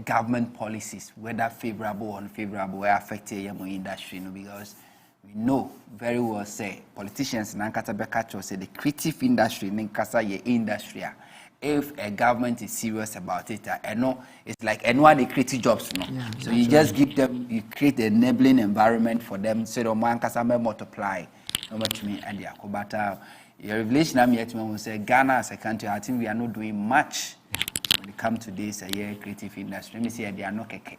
government policies, whether favorable or unfavorable, will affect the industry. Because we know very well, say politicians in Ankata say the creative industry in Nkasa industry. If a government is serious about it, it's like anyone they create jobs, no. Yeah, so you just give them, you create the enabling environment for them, so the man can multiply. No much me and but your revelation I'm yet to say Ghana as a country, I think we are not doing much when it comes to this creative industry. Let me say they are not keke.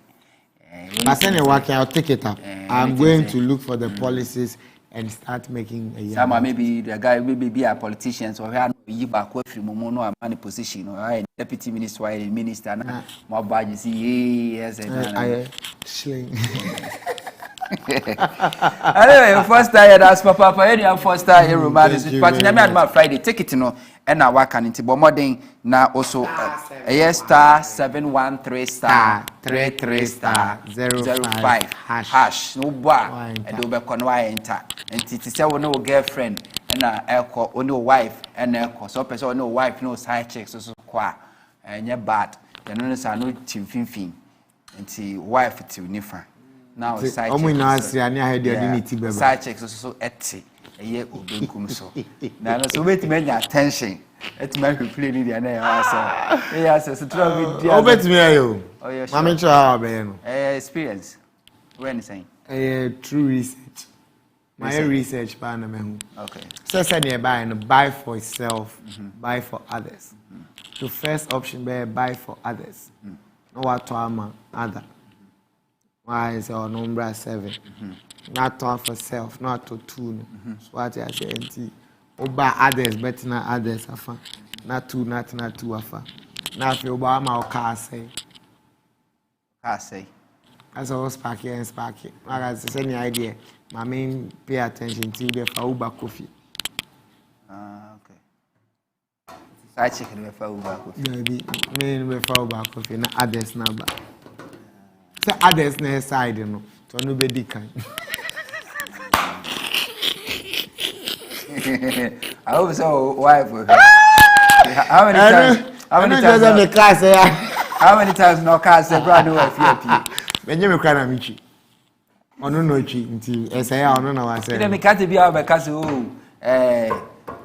I'll take it up. I'm going to look for the policies and start making a some maybe the guy maybe be a politician so you back with from no money position or deputy minister or a minister now more badge see yes I sling. Anyway, first time that's papa any first time here romance but na Friday take it no and na waka nti bo modern na also star 713 star 33 star 05 hash no boa e do be kono wa enter nti ti say no girlfriend na eko ono wife and eko so person ono wife no side chick so kwa enye bad then no say no timfinfin nti wife ti unifa now side chick side chick so eti eye obenkum so na no so wait me attention et me play ni dia na ya so so try video obet me ayo mama try be no experience when saying true research my research pa na me hu okay so say buy for itself buy for others the first option be buy for others no what to ama other why is our number 7 not to for self not to two so what I say nti oba others better na others afa not two afa na fi oba ama o ka say as I was sparking like I say any idea my main pay attention to the for Uber coffee okay side chicken we for Uber coffee main we for Uber coffee na others number say others na side no to no be dikan I hope so wife how many times on the class how many times no class say brother wife here benye me kwa na michi ono no chi nti esaya ono na wa say me kate bia be kase o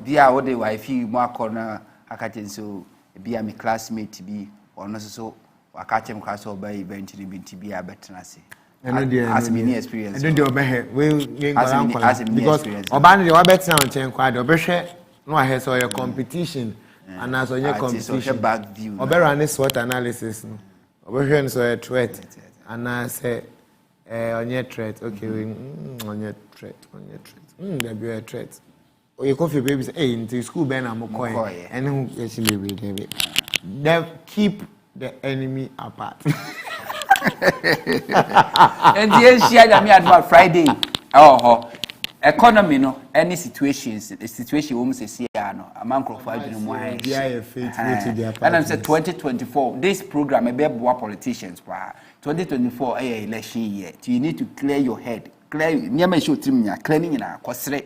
bia wo de wife mu akona akache so bia me classmate bi ono so akache m class oba event ni binti bia betena se as me experience I don't do we because oba ne wa betena on chen kwa de obehwe no ahe so your competition and as on your competition back view obera ne SWOT analysis no obehwe no so your threat and I say on your threat okay on your threat there be a threat o you coffee baby say hey into school ben am coin and who actually read they keep the enemy apart and the share me at Friday economy no any situations the situation we say see no among crofo adwene mu an yeah faithful to their and I'm say 2024 this program e be boa politicians pa 2024 election year so you need to clear your head clear nyama show trim nya cleaning na kosre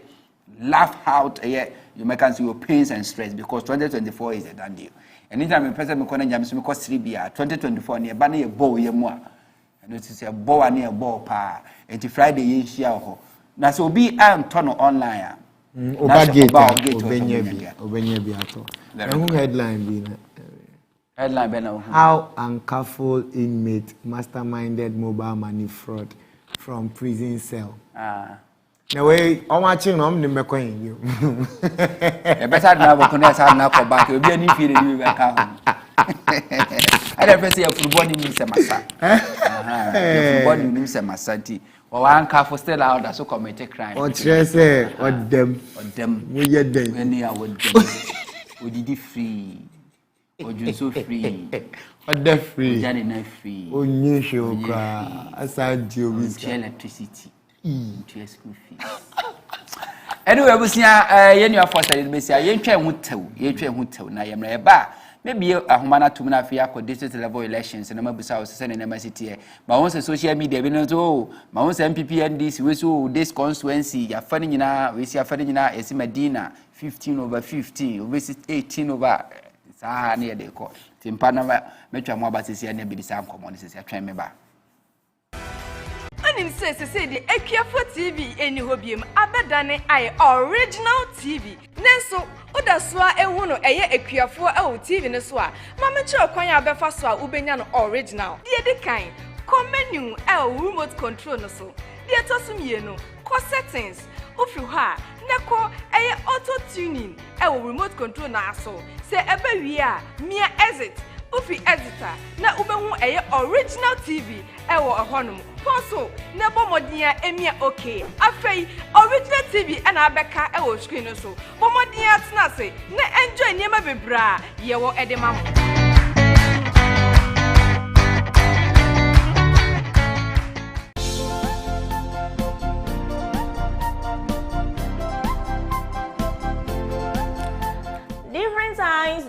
laugh out you make us your pains and stress because 2024 is a done deal anytime a person me kona nyama so me kosre bia 2024 ne ba na ye bow ye mu a and it is a bow and a bow pa and Friday ye share ho na so be am turn online obagate obenya bi ato and headline be na headline be na how uncaful inmate masterminded mobile money fraud from prison cell na we o ma chi no me mekwan you e better na bo kono esa na ko back obi ani fi ni be ka ho I don't say football ni se masa football ni se masanti or one car for still out that so commit crime or say or them we get them any I would them odidi free ojuso free or the free jani na free onye show ka aside you with electricity to school fees. Anyway, we see you are for study besia ye twa hu tew na ye mra ba maybe ahomana tumna afia ko district level elections na mabusa o sese na masiti ma won social media bi no to ma won MPP NDC we so this constituency ya fani nyina we see afani nyina esi Medina 15/15 we see 18/, saa na ye de ko timpa na metwa mo abatesi na bi di sam komo ne sese atwan me ba. Anim say the Equiafo TV eni hobiem abedane ay original TV. Nenso oda so a ehu no eye Equiafo e TV ne so a ma me che okwan ya befa so a ubenya no original. Die de kan come menu remote control no so. Die to so mienu ko settings ofi ha ne ko eye auto tuning remote control na aso. Se ebe wi a mia exit Ufi editor na ubehu eye original TV ewo ehonum ponso na bomodia emia okay afei original TV na abeka ewo screen no so bomodia tena se na enjoy niema bebra yewo edema.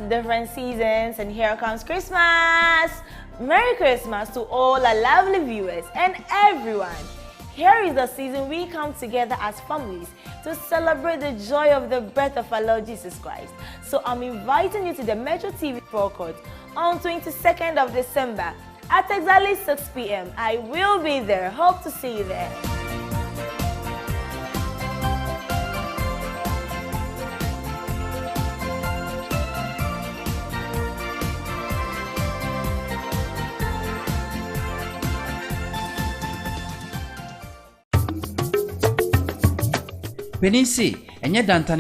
Different seasons, and here comes Christmas. Merry Christmas to all our lovely viewers and everyone. Here is the season we come together as families to celebrate the joy of the birth of our Lord Jesus Christ. So I'm inviting you to the Metro TV forecourt on 22nd of December at exactly 6 p.m. I will be there. Hope to see you there. Penisi enye danta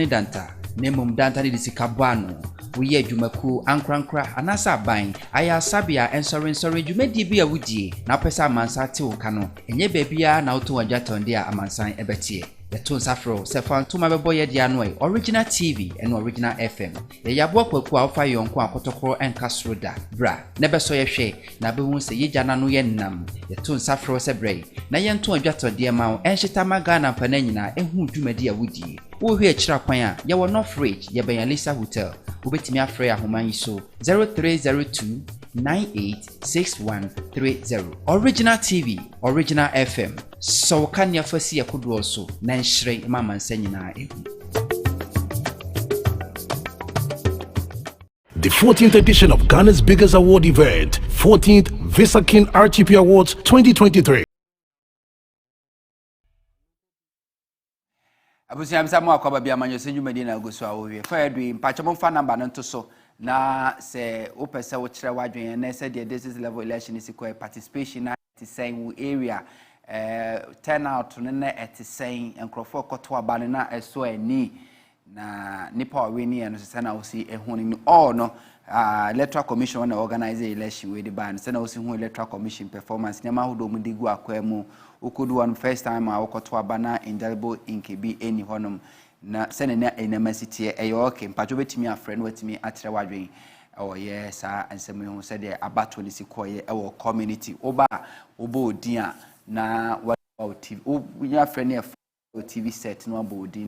nemum danta di sikabano we adwumaku ankrankra anasa ban aya sabia ensori dwumadi bia wudie na pesa amansa te wo kano enye babia na oto wajatonde a amansan ebetie yeto nsafro sefan tuma bebo ye dia no original TV and original FM ye yabo kwaku a ofa yonko akotokoro enkasroda bra ne beso ye hwe na behu se ye jana no ye nam yeto nsafro sebrei na ye nto adwatonde ma enhita magana pana nyina ehu dwumadi a wudie wo hwe akira kwan a ye wo no fridge ye ben Lisa Hotel ubetimi afre ahoman yi so 0302 986130 original TV original FM so kan ya fasi ya kudu so na nhire mama nsanyi na ehu. The 14th edition of Ghana's biggest award event, 14th Visa King RTP Awards 2023. Abusi amsa mo akwa bia Amanyosem dwumadi na agoso awowe fa edu mpacho fa number no to so na se opese wo kire wadwen na se the district level election is equal participation na tisane area turnout na etisane enkrofo koto abane na eso ani na nipa we ni no se na osi ehuni ni all no electoral commission na organize election we the ban se na osi hu electoral commission performance nyama hodo mu digu akwemu ukudu one first time a wokoto abana indelible inkebi eni honum na sene na enamasiti eyo okay mpajo betimi afre no wetimi atre wadwen oh yes ansem hu se de abato ni sikoye ewo community oba odia na wa TV we afre na TV set no abodi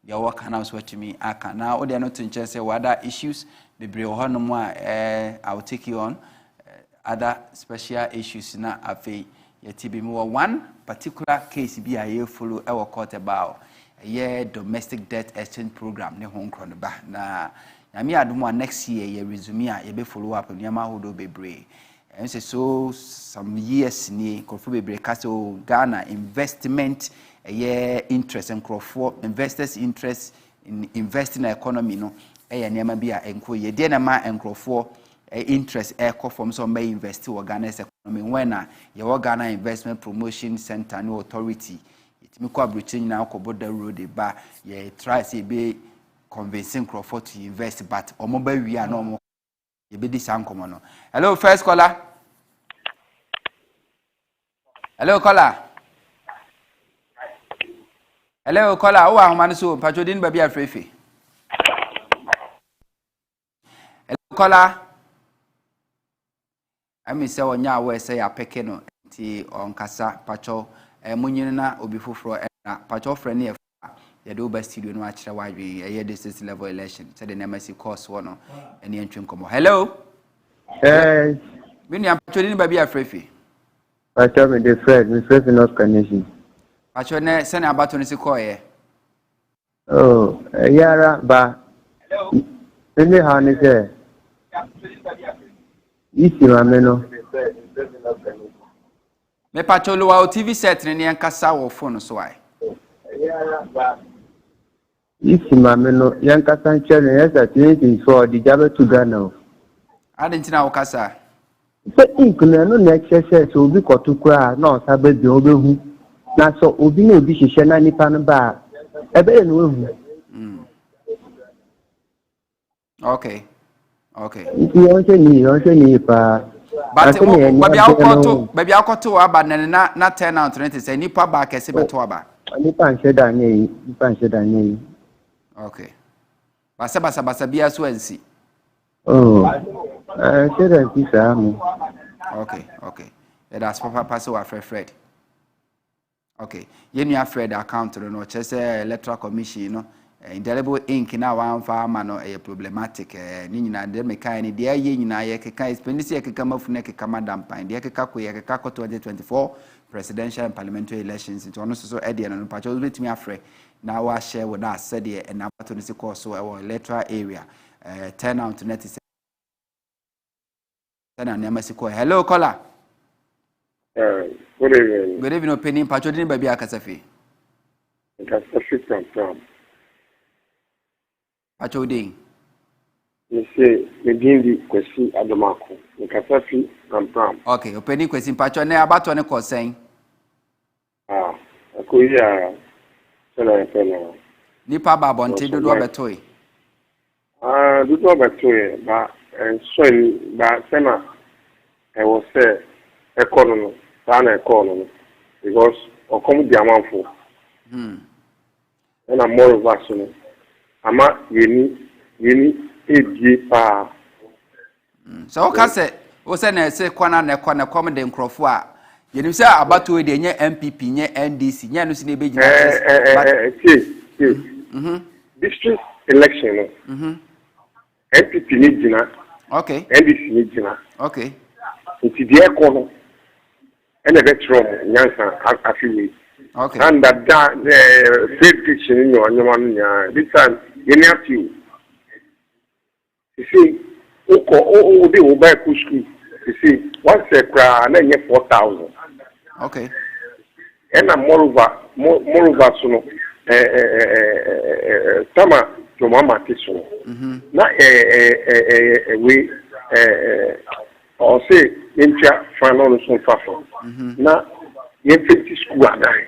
ya waka na so wetimi aka na ode no to nche se wada issues bebre honum a I will take you on other special issues na afei yetibi mo one particular case bi aye follow e court about a domestic debt exchange program ne ho nkro ne ba na nyame adomo next year ye resume a ye be follow up nyama hodo bebre and so some years ni kofo bebre kaso Ghana investment interest and crofo investors interest in investing in economy no nyama bi a enko ye de na ma enkrofo interest echo from some may invest in Ghana's economy when your Ghana Investment Promotion Center no authority it me ko abrochi na ko border road ba ye try say be convincing Crawford to invest but omo ba wi a no omo ye be di sankomo no. Hello first caller. Hello caller. Hello caller o ahoma no so patrodin ba bia frefe. Hello caller. I mean, say onya we say apeke no ti onkasa pacho munyin na obi foforo na pacho friend ne ya do ba studio no akire wadwe eye district level election said the nemasi course wono ene antwe nkomo. Hello. Me nua pacho ni ba bia frefi. Pacho me the friend, me frefi not connection. Pacho ne se na abato ne se koye. Oh, yara ba. Ene ha ne se. Isi mameno. Me pacho lo wa TV set ne yankasa wo phone so ai. Isi mameno yankasa nchele yesa 24 di jabe to Ghana. Adentina wo kasa. Se inkuna no na exercise obi kotukura na osabe bi obehu. Na so obi na obi hihye na nipa no ba ebe no ehu. Okay. Yonse ni pa. But baby akoto aba na 10 out 20 say nipa ba kese beto aba. Nipa nsheda nye. Okay. Basa bia so ansi. Oh. Nsheda nsi samu. Okay. That's papa so Fred. Okay. Yenu Fred account no chese electoral commission no. Indelible ink na wan farmer no problematic ni nyina de mekan ni de aye nyina ye keka expendisi ye keka mafuna keka madampan de keka ko ye keka ko 2024 presidential and parliamentary elections into ono so e de no pacho betimi afre na wa share with us said ye na bato ni course so e electoral area turn out net is na nemasi ko. Hello caller. Good evening. Good evening opening pacho din ba bia kasafi. Kasafi from Achoding. You say the Gindi Kwesi Adomako, the Kasafi and Pram. Okay, opening question Pacho ne abato ne ko sen. Akuya Sena. Nipa ba bonte do betoy. Do betoy ba so ba Sena I was say economy, economy because okomu di amanfo. And I'm more vaccine. Ama yeni edie pa. So ka se o se na se kwana na kom de nkrofo a yeni se abato de nye MPP nye NDC nye no se na be gina district election MPP ni gina. Okay. NDC ni gina. Okay. Nti de ekono ene betrom nyansa afiwe. Okay. And that faith kitchen in your man, this time you have to. You see, we buy school. You see, once a cry and then you 4,000. Okay. And I'm moreover, so Tama to Mama Tiso. Not we or say, incha final so far. Now, you 50 school are dying.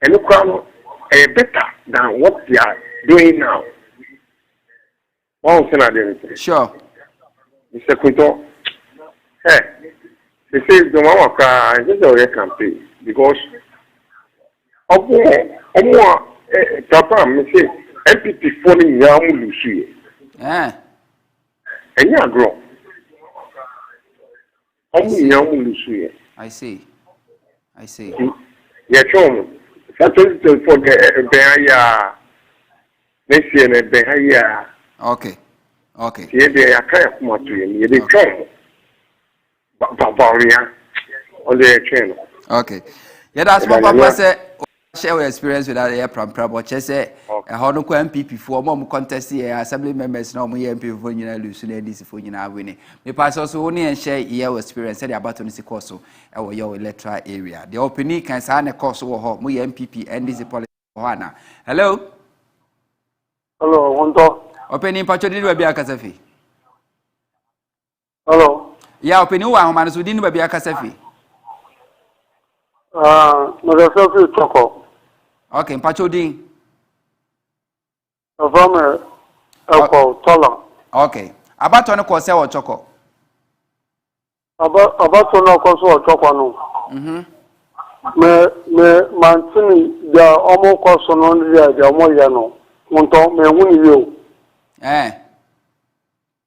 And look better than what they are doing now. One thing sure. Mr. Quinto, they say the Mama cry this is a campaign because of more Papa, me say MPP falling Yamu Lucy. And you are grown. I see. Yeah, show me. For the Behaya, next year, Behaya. Okay. Yeah, they are kind of more to you. They come. Bavaria on the channel. Okay. Yeah, that's what Papa said. Share your experience with that air pram but just say a honor MPP for more contest here, assembly members no more MP for you lose this for you now winning. Me pass also only and share your experience said about on the course or your electoral area. The opening can sign a course or home, we MPP and this policy. Hello, Huntor. Opening patch will be a Casafi. Hello. Yeah, opening one man within will be a Casafi. No, Choco. Okay, Pacho Ding. Okay. About on a course or choco. About on a course or choco. Me Mantini, they are almost course on the Moyano. Huntor, me win you.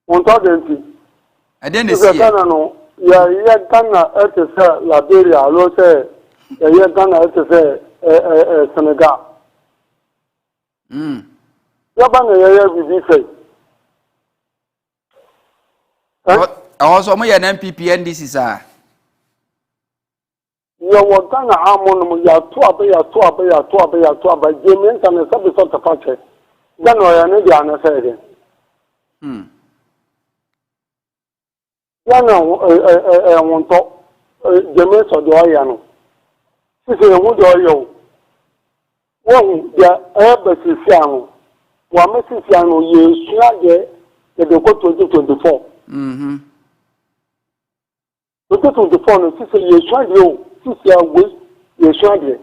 Huntor Denti. I didn't see. Yeah, Ghana, Liberia, Lose. ɛyɛ Ghana ɛte sɛ Senegal. Yaba na yɛyɛ bibi fɛ. Also, my NPP NDC sir. Yɛwɔ Ghana amɔnum yɛato aba gyemi nta ne sɛ bisɔ tafa kyɛ. Ghana ɔyɛ ne deɛ anasɛ yɛ. Ghana ɛwɔntɔ gyemi sɔ deɛ ɔyɛ no. Sisi ehu deɛ ɔyɛ o. Wɔn deɛ ɛyɛ bɛsisi ano. Wɔn amesisi ano yɛ esua deɛ yɛde kɔ 2024. 2024 no sisi yɛ esua deɛ o. Sisi awe yɛ esua deɛ.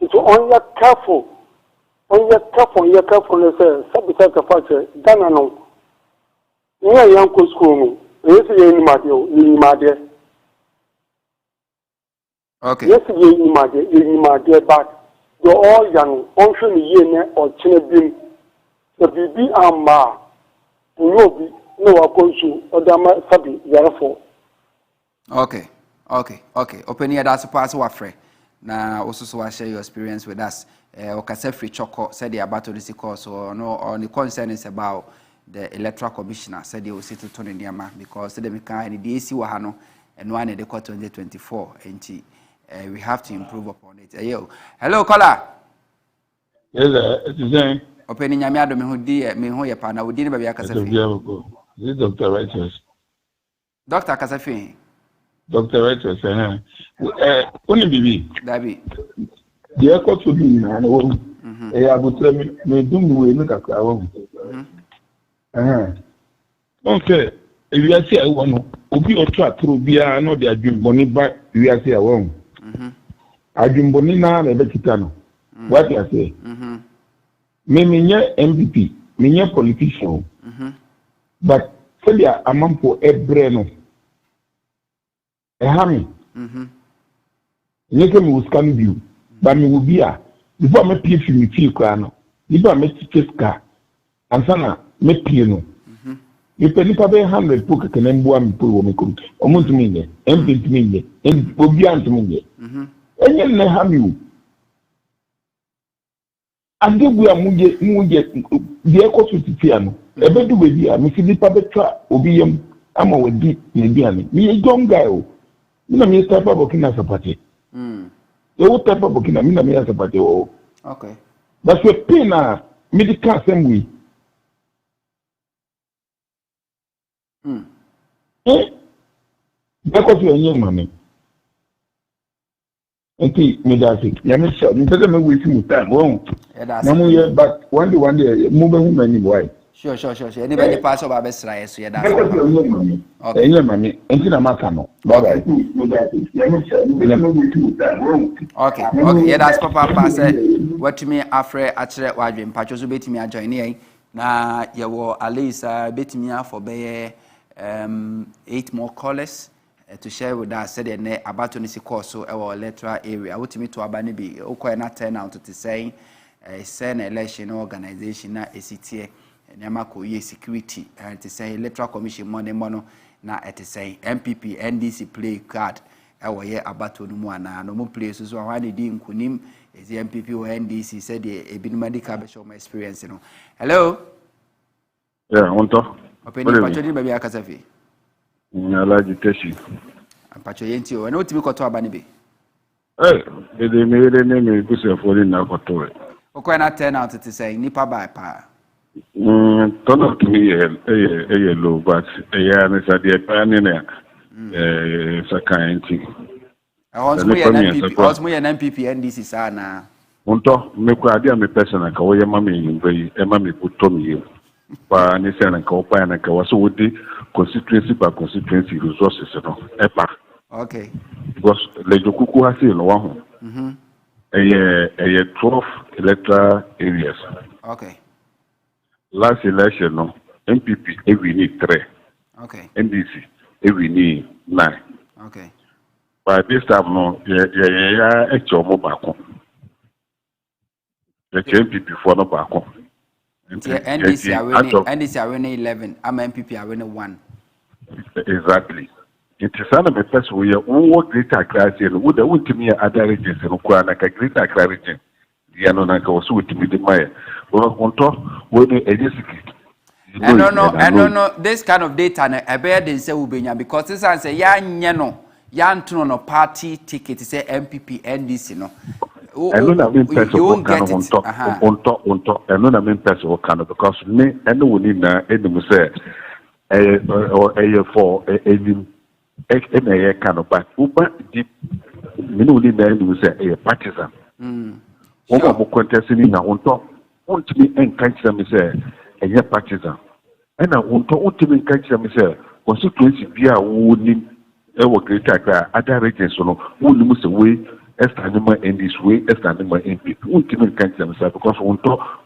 Nti ɔnyɛ careful ne sɛ sɛbisa kafa kyɛ Ghana no. Nyɛ yɛn kɔ school no. Ɛyɛ sɛ yɛ enim adeɛ. Okay. Yes, you might back. The all young, unction ye or chin beam. The BB Amba, no akonsu, or Dama Sabi, therefore. Okay. Open here, that's a pass wafre. Now, also, so I share your experience with us. Okasefri Choco said the about this course or no, on the concern is about the electoral commissioner said they will sit to Tony Diama because the Mika and the AC Wahano and one in the court 2024 and we have to improve upon it. Hello, caller. Yes, it is saying. Opening Yamiado Mehoya Pana, we didn't be a Casafi. This is Dr. Righteous. Dr. Casafi. Dr. Righteous, only baby. Dabi. The echo to me, and I would tell me, do me look at our own. Okay, if you are saying I want to be a track through Bia, I know they are doing Bonnie back, we are saying I won't. I do Bonina and Betitano. What I say? Me MVP, me politician. But failure among for a breno. A hammy. Later me will scan you, but me will be a before me pay for me tea crano. Before me ticket car. And sana me piano. You pay me 100 poker can embo me pull me cook. Almost me, empty me, and Bobian to me. And you may have you. And then we are moving the echo to piano. A better way, dear, Mr. the public trap, Obium, I'm a deep Mediani. Me a young guy. You know me type of working as a party. The old type of working, I mean, me as a party. Okay. But we pay now, medical assembly. Because you are young money. Okay, me that's it. You know, so you tell me wasting time. Wrong. But one day, moving many boy. Sure. Anybody pass over best right, so that's okay. Mommy, and you know, bye. Okay, yeah, that's Papa pass. What to me, after actually, why you patches will bet me a join here. Now, you will at least bet me for be 8 more callers. To share with us, said that about 20 course so our electoral area. What to me to Abanibi, okay, not turn out to say a Senate election organization, na ACTA, and Yamako ye security, and to say electoral commission money mono, na at to say MPP, NDC play card, our year about to no more places so I didn't kunim is the MPP or NDC said a bit medical show my experience, you know. Hello? Yeah, Huntor. Open your patron, baby, Akasafi. Agitation. Pacho yentio, and what you got to Abanibi? They made a name to for in Nakoto. Okay, not turn out to say Nipa by pa. Turn out to me a yellow, but a yarn is at the pioneer. Sakanti. I want me an MPP, and this is Anna. Huntor, make idea me person like a mammy in very a mammy put Tommy. But Nissan and Copa and Kawaso would be constituency by constituency resources, EPA. Okay. Because Lejokuku has in one. A 12 electoral areas. Okay. Last election, no MPP every need 3. Okay. NDC every need 9. Okay. But this time, no, actual mobile. The MPP for no back. NDC are winning 11. I'm MPP are winning 1. Exactly. It is an person we are all greater class and would the ultimate other regions and Kuana greater class region. Yanonaka was with me the Maya. Well, on top, when you educate. I don't know this kind of data I bear didn't say Ubenya because this answer yan no party ticket say MPP NDC no. I know that mean person will kind of on top. I know that mean person will kind of because me and the one in the say for a kind of but Uber deep me no need to say a partisan. One more contesting in on top. Want to be encourage them say a partisan. And I want to encourage them say constituency be a wounding a greater other regions no won't lose away. Estanima in this way, Estanima in people. Won't even catch themselves because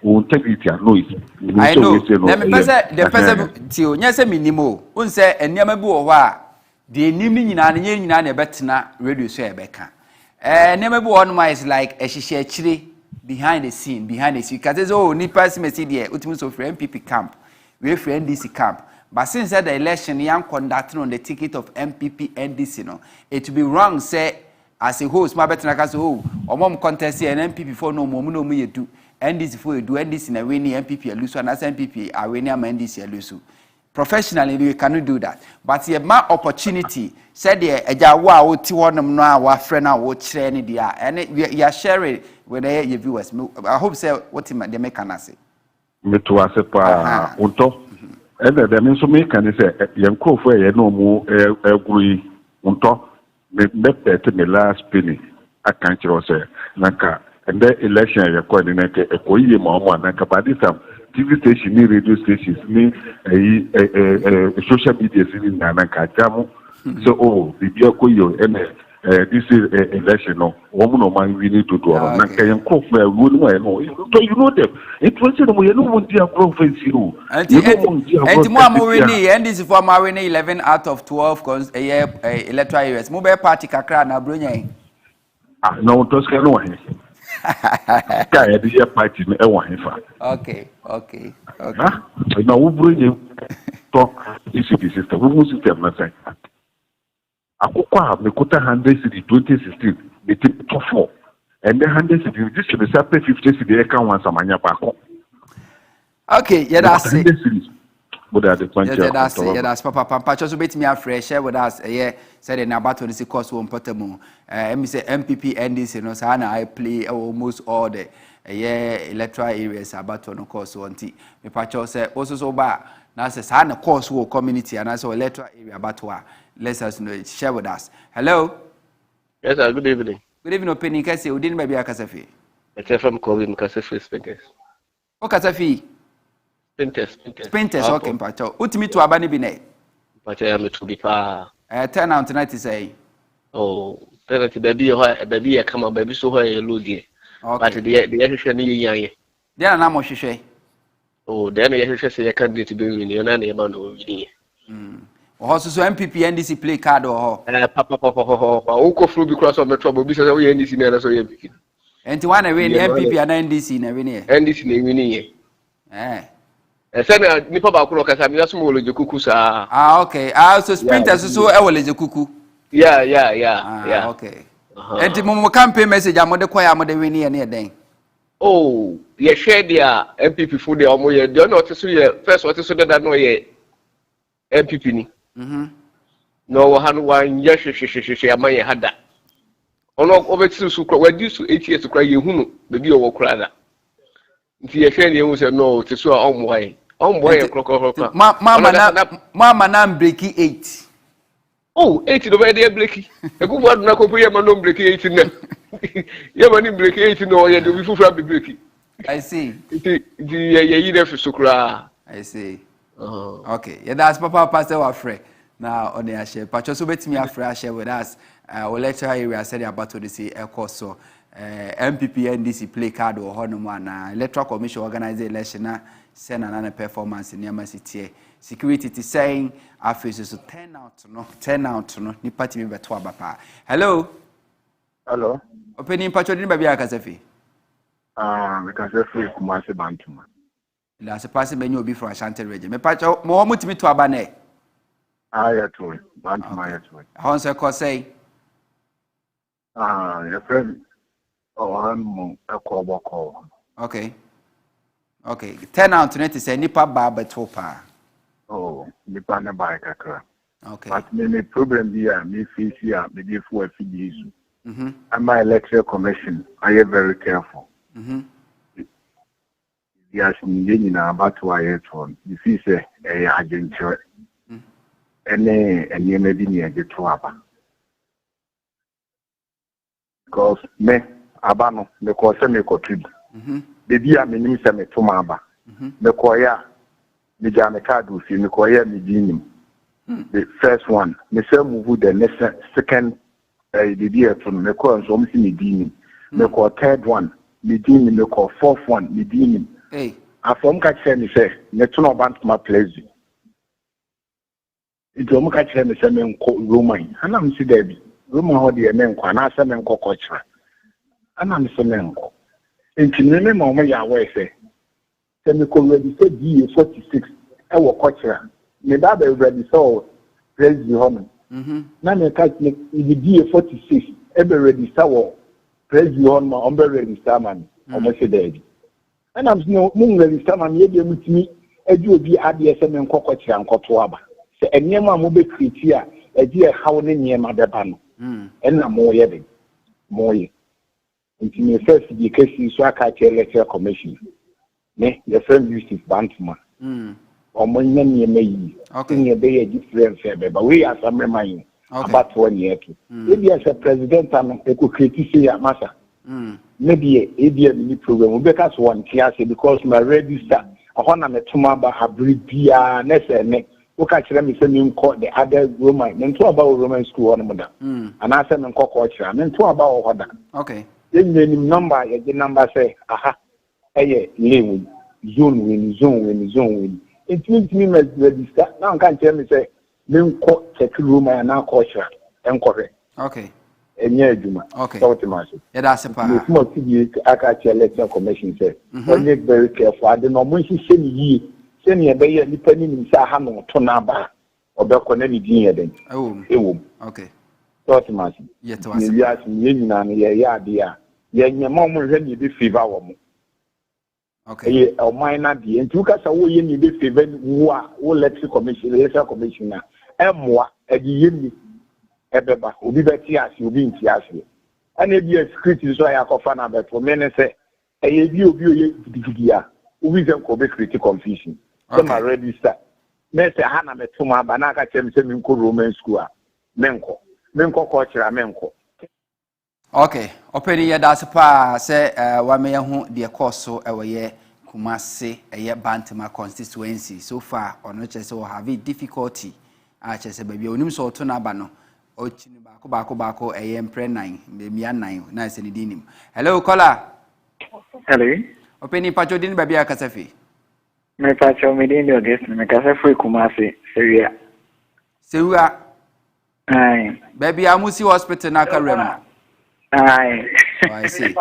won't take it and noise. I know. Let me the person to yes, a minimo. Won't say and never go the naming in a better radio share becca. Never one is like a shisha behind the scene, because there's all nippers messy, ultimate of MPP camp. We have NDC camp. But since the election, young conducting on the ticket of MPP NDC, no, it would be wrong, say. As a host, my better like or mom contest here and MPP for no more no me do NDC for you do NDC in a winning MPP and lose and as MPP are winning NDC and lose. Professionally, we cannot do that. But the my opportunity said there a jawa would to one of our friend I would share any dia and you are sharing with your viewers. I hope say what they make an say. Me to as a unto and the means to make and say young co for no more agree unto. Me the last penny. I can't say Naka and the election you're calling a Koyi Mama Naka by this time TV station, radio stations, a social media in Naka Jamu. So the Biokoyo and this is election no woman or man we need to do Naka and cook my room. So you know them. It was we know dear province you. And Mamma winning and this is for my winning 11 out of 12 a year electoral areas. Mobile party Kakra na Brunya. No, Tosca no one. The year party no one. Okay. Now we bring you talk ECP system. We must system na say. Akokwa me kota 100 city 2016 me take top 4 and the 100 city this should be 50 city e kan wan samanya baako. Okay, yeah, that's it. Yeah, that's Papa. Just wait me afresh share with us. Yeah, said in about 26 course one portable. Me say MPP NDC no sana I play almost all the electoral areas about on course one tea. Me pacho say also so bad. Now say sana course wo community and also electoral area about what. Let us know it. Share with us. Hello. Yes, sir. Good evening. Good evening, Opening Kasi. Udin baby Akasafi. I from Kobe Kasafi Spinters. O Kasafi. Spinters. Okay, Pacho. Utimi to Abani Bine. Pacho, I am to be far. Turn out tonight to say. Oh, baby, I come on, baby, so I lose you. But the actually young. They are not more shishay. Oh, then I say I can't be in your name about also so MPP NDC play card or papa uko through because of the trouble because we NDC na so MPP and one win MPP and NDC na win here NDC na win here say na nipa ba ko no kasa mi aso mo loje kuku sa okay so sprinters so e wo loje kuku yeah okay and mo campaign message amode koya amode win here na den oh ye share dia MPP for the omo ye dey not so ye first what so that no ye MPP ni no han wan ya hwehwehwehwe amaye hada ono obetisu su kra wadi su 8 years kra ye hunu bebi owo kra da nti ye hwe ne hu se no tisu a omboye krokro mama na break 8 oh 8 do be dey break egu wadu na kopo ye ma no break 8 na ye ma ni break 8 no ye do bi fufura be break I see nti ye yi na fisu kra I see okay, yeah, that's Papa Pastor Wafre. Now on the share. Pacho so bet me afre share with us. We'll let area said about to see a course so MPP NDC play card or honor na electoral commission organize election na send another performance in Yama City. Security is saying after so turn out no ni party me beto abapa. Hello. Opening Pacho ni baby akasefi. Akasefi Kumasi Bantuma. That's a person when you be from Ashanti region. Me pacho mo mutimi to abane. Ayatollah, Bantam Ayatollah. How's your course say? Your friend, I'm a call. Okay. Okay. 10 out to net is a nipa barber topa. Oh, nipa na bike. Okay. But me problem here, me face here, me give for a few days. Mm-hmm. My electoral commission, I am very careful. Mm-hmm. Yes, me about to Ayatollah. If you say a agent, and maybe near the Tuaba. Because me, Abano, the course me cotrib. Baby, I mean, me to Maba. The choir, the Jamaica, me choir, me dinim. The first one, me say move the next second, the dear from me call something me dinim. Me call third one, me dinim, me call fourth one, me dinim. Hey. I from catch me say, me to no band my pleasure. It's almost catch me say me Roman. And I'm see Debbie. Roman how the men kwa na say me kokochra. And I'm say me ko. Enti me mama ya we say. Say me ko ready say DA 46 e wo kochra. Me da be ready so praise the home. Na me catch me the DA 46 e be ready so praise the home on be ready man. Omo say Debbie. And I'm no mun ready man ye dey mutimi edu obi ade say me kokochra nkoto aba. Se enyema mo be create a eji e hawo ne nyema beba no enna mo ye be mo ye nti me first the case so aka che electoral commission ne the friend Yusuf Bantuma omo nya nyema yi nye be ye different fe beba we as amreman about 1 year to maybe as a president am e ko create say ya masa maybe ni program we because one class because my register ahona me tuma ba abri bia na se ne catch them is me the other Roman, then two about Roman school on mother. And I said, I'm cockroach, and then two about order. Okay. Then the number, the number say, aha, zone win. It means me register. Now can't tell me say, then check room and now culture and correct. Okay. And yeah, Juma. Okay. Yeah, that's a part. Small TV, I catch electoral commission say, but very careful. I don't know when she send ye. Senior Bayer, depending in Saham to Naba or Beconelli Junior. Okay. Thought much. Yet, yes, yeah, dear. Your mom will really be fever. Okay, or minor D. And took us away in the fever who are electoral commissioner. And moi, a yimmy, Ebeba, who be better as you being Tiasi. And if you are script is why I call Fana, for many say, a you we can go critical confusion. Some are register. Mese hana metuma banaka chemse minko Roman school. Menko culture menko. Okay. Openi ya daspa se wame yahu de course ewe Kumasi Bantama constituency. So far on which so have difficulty. Chese baby onim so to na ba no. Ochini bako mpre 9 memia 9 na se ni dinim. Hello caller. Hello. Openi pacho din baby akasafi. Me pacho me din do guest me kasafi Kumasi Seria. Seria. Aye. Baby amusi hospital na karem. Aye. Oh, I see.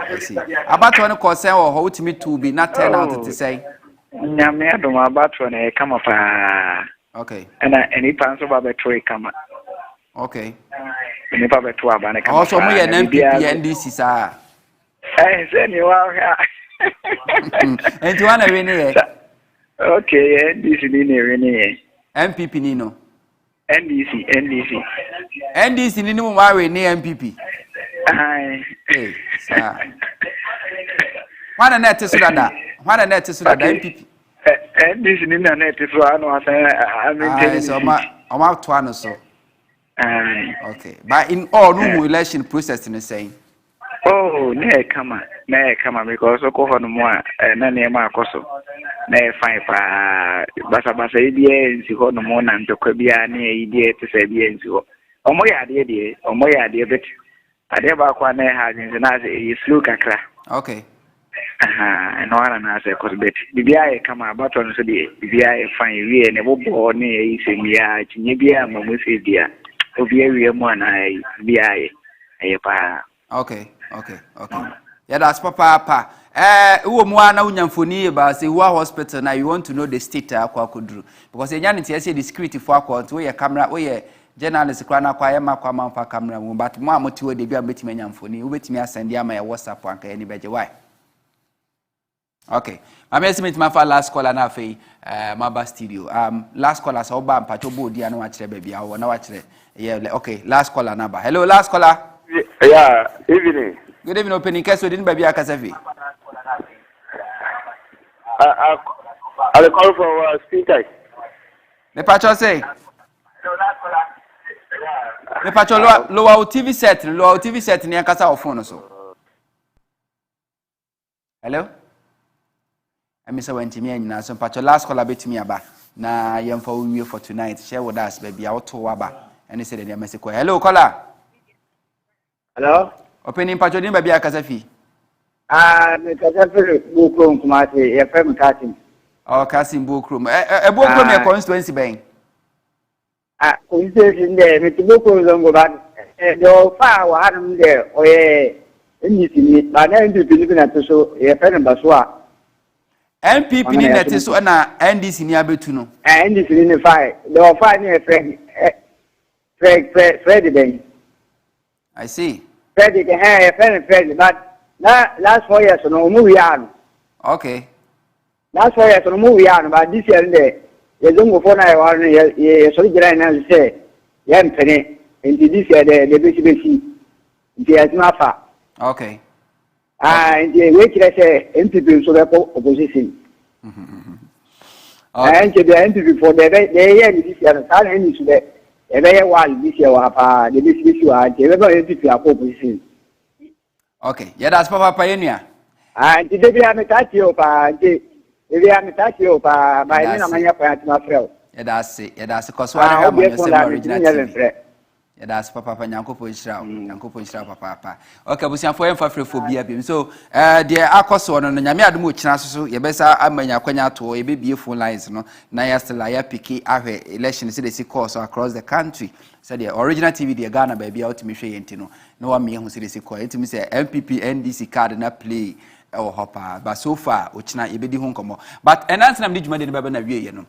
About one concern or how to me to be not 10 out to say. Nyame adoma about one e kama pa. Okay. And any panso ba betwe kama. Okay. Any pa betwa aba na kama. Also me an MPP NDC sa. Eh, say ni wa ha. And you wanna win here? Okay, NDC ni win MPP ni no. NDC ni mo wa win MPP. Aye. Hey, sir. Wana net so dada MPP. NDC ni na net so anu asa maintain. So ma to anu so. Aye. Okay. But in all no election process ni saying. Oh, na kama because ko hono mo na na ma akoso. Na fine pa basa idea nsi hono mo na ntokwa bia na idea te se bia nsi ho. Omo ya ade bet. Ade ba kwa na ha jinse na se slow kakra. Okay. Aha, no ana na se ko bet. Bibia e kama abato no so de bibia e fine wie ne bobo ne e se mia tinye bia mamu se dia. Obi awie mu ana bia e pa. Okay. Yeah, that's papa. Uwo mwa na unyamfoni ba say who hospital now you want to know the state akwa kodru because enya nti say the security for akwa to your camera we journalist kwa na kwa yema kwa manfa camera mu but mo amoti we de bia betimi nyamfoni we betimi asend ya ma ya WhatsApp anka any beje why. Okay. I'm estimate my last caller na fe Maba studio. Last caller so ba mpacho bo dia na wa kire ba bia wo na wa kire. Yeah, okay. Last caller na ba. Hello, last caller. Yeah, evening. Good evening, opening case we didn't ba bia kasafi. I call for speaker. Me pacho say. Me pacho lower TV set ni akasa phone so. Hello? I say when Timmy and so pacho last caller betimi aba na yemfa we for tonight. Share with us baby auto waba. And he said the message. Hello, caller. Hello? Opening pacho din ba bia kasafi. Me kasafi Bukrom Kumasi, FM Kasim. Oh, Kasim Bukrom. Bukrom your constituency bang. Constituency there, me Bukrom zongo but the far wa hanum there o ye NDC but na NDC na to so ye FM Baswa. MPP ni net so na NDC ni abetu no. NDC ni fire. The fire ni Fred Ben. I see. Fred but last 4 years no move yan. Okay. Last 4 years no move yan but this year there you don't go for na you so jira na say yan pene into this year the BCBC the asmafa. Okay. And we kira say MPP so be opposition. And the MPP for the year this year san any so be ebe one this year wa pa the BCBC wa the MPP opposition. Okay. Yeah, that's Papa Yenua. And the baby am tatio pa the baby am tatio pa by na manya pa atma frel. Yeah, that's it. Yeah, that's cause one of Amanyosem original. Yeah, that's Papa Nyankopon Shira. Nyankopon Shira Papa. Okay, busianfo emfa frefobia bim. So, the akoso no nyame adumu kina so yebesa amanya kwanya to ebebie phone lines no na ya still ya piki ahwe election see the course across the country. So the original TV the Ghana baby out me hwe yenti no. No one me hu see the course. It me say MPP NDC card na play or hopper. But so far ochina ebedi hu nkomo. But enance na mdijuma de baba na wie ye no.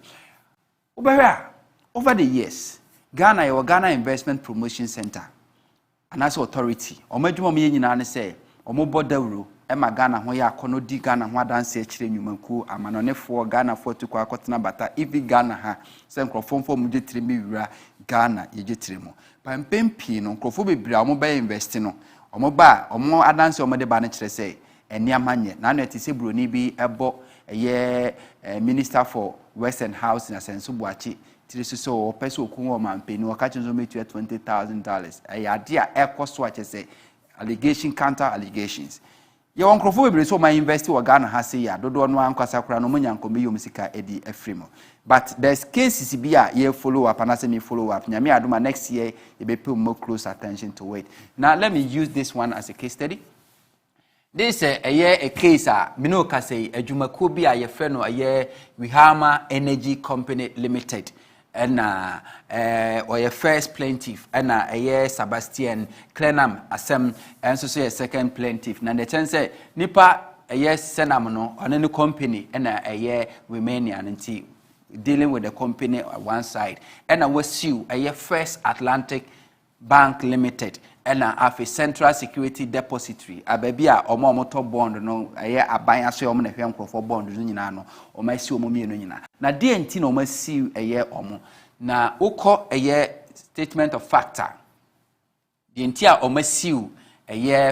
Over the years Ghana your Ghana Investment Promotion Center and as authority omadwuma me nyina ne say omobo dawro e ma Ghana ho ya akono di Ghana ho adanse akire nyumanku amanonefo Ghana fo to kwa akotena bata ivi Ghana ha se nkrofomfo mu jetire me wura Ghana ye jetire mu pampempi no nkrofo bebira omo ba invest no omo ba omo adanse omo de ba ne kire say eni amanye na no etise broni bi ebo ye Minister for Western Housing na senso buachi so person okunwo mampeni wakachi nzo metu $20,000 ayade a ekoso ache say allegation counter allegations ye wonkrofo bebre so my invest wo Ghana ha say ya dodo no ankwasa kura no munyankombe yom sika edi afrimo but there's cases bi a ye follow up and me follow up nyame aduma next year you be pay more close attention to it. Now let me use this one as a case study. This a case mino ka say adwumako bi a ye fe no Wihama Energy Company Limited and or your first plaintiff and Sebastian Clenham Asem and so say a second plaintiff. Now the chance say nipa senam no on any company and Romanian and dealing with the company on one side and I was sue a First Atlantic Bank Limited and a Central Security Depository a baby a motor bond no a buy a so for bond no or my sue nyina na de enti no ma sue omo na ukọ statement of factor de enti a o ma sue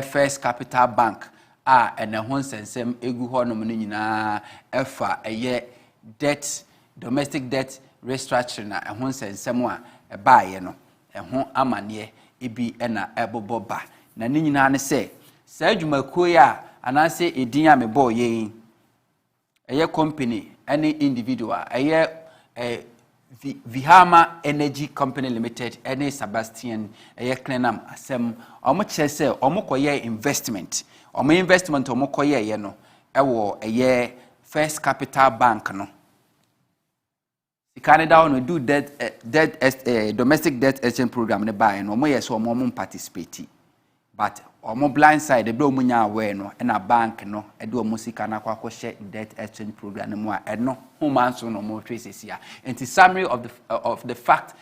First Capital Bank and a ho sensem egu ho no nyina efa debt domestic debt restructuring na ho sensem a baaye no ho amane ebi na ebobo ba na ne nyina ne se sa adwumakuo ya anase edin a mebo yen company any individual Wihama Energy Company Limited any Sebastian Clenham Asem omo kire se omo koye investment omo koye ye no ewo First Capital Bank no Canada on do domestic debt exchange program ne buy no omo yes omo participate but omo blind side ebe omo nya aware no na bank no e de omo sika na kwa share debt exchange program no a no human so no mo traces here. And the summary of the fact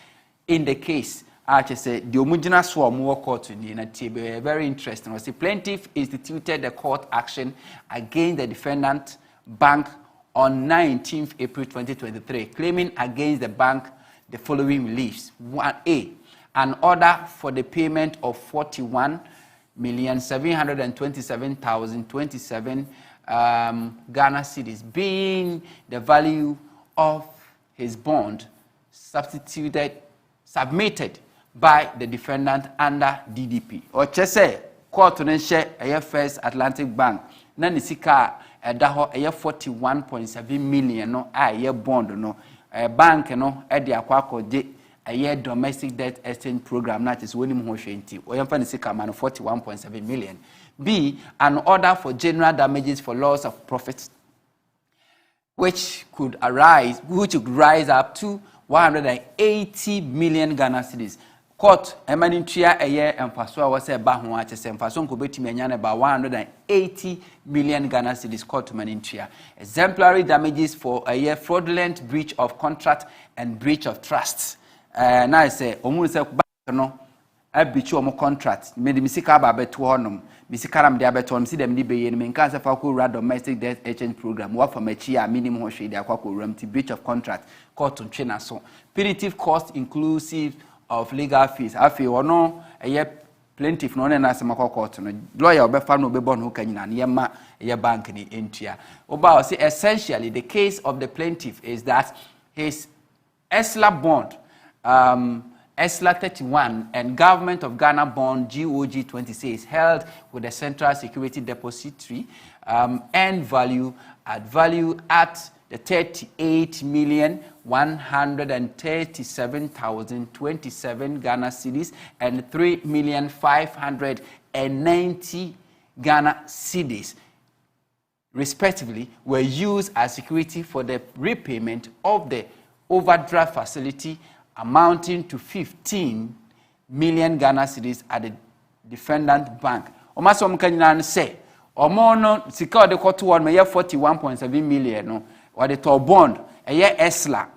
in the case I say the omugina so omo court ni na tie very interesting. Was the plaintiff instituted the court action against the defendant bank on 19th April 2023, claiming against the bank the following reliefs. 1A, an order for the payment of 41,727,027 Ghana cedis, being the value of his bond submitted by the defendant under DDP. Or say court to share a First Atlantic Bank, Nanisika daho 41.7 million no a bond no bank no e de akwako de a domestic debt exchange program that is winning ho hwenti o yemfa ne sika man 41.7 million. B, an order for general damages for loss of profits which could rise up to 180 million Ghana cedis. Court emanintua emphaso a wase ba ho a chese emphaso nko betimi anya na ba 180 million Ghana cedis court emanintua. Exemplary damages for a fraudulent breach of contract and breach of trust. Na I say omu se bank no abichi omo contract me de misika ba beto honom misika ram de abeto on si dem ni beye ni menka se fa ko ra domestic debt exchange program wa for machi a minimum ho hwe de akwako ram ti breach of contract court ntwe na so punitive cost inclusive of legal fees. Afi ono eye plaintiff no na asema court no lawyer obefa no obebo no kanyina na yema eye bank ni entua. Oba say essentially the case of the plaintiff is that his ESLA bond ESLA 31 and Government of Ghana bond GOG 26 held with the Central Security Depository and value at the 38,137,027 Ghana cedis and 3,590,000 Ghana cedis respectively were used as security for the repayment of the overdraft facility amounting to 15 million Ghana cedis at the defendant bank. Omasom kanyina say omo no sika de koto won me 41.7 million no or the to bond ESLA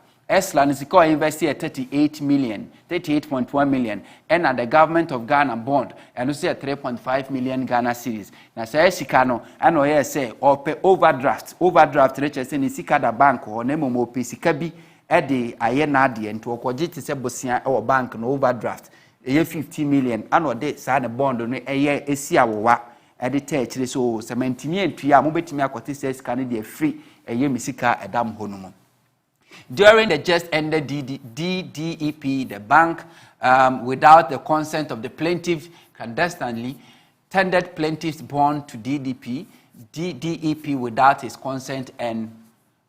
ni sika invest 38.1 million and at the Government of Ghana bond and say 3.5 million Ghana cedis. Na say sika no and o say or overdraft reach say ni sika da bank or na mo pe sika bi ede aye na ade nto okoje ti se bosia e bank no overdraft 50 million and o de sa ne bond no esi awowa ede ta chire so semantimi antua mo betimi akote se sika ne de free misika edam honumu. During the just ended DDEP, the bank, without the consent of the plaintiff, clandestinely tendered plaintiff's bond to DDEP without his consent and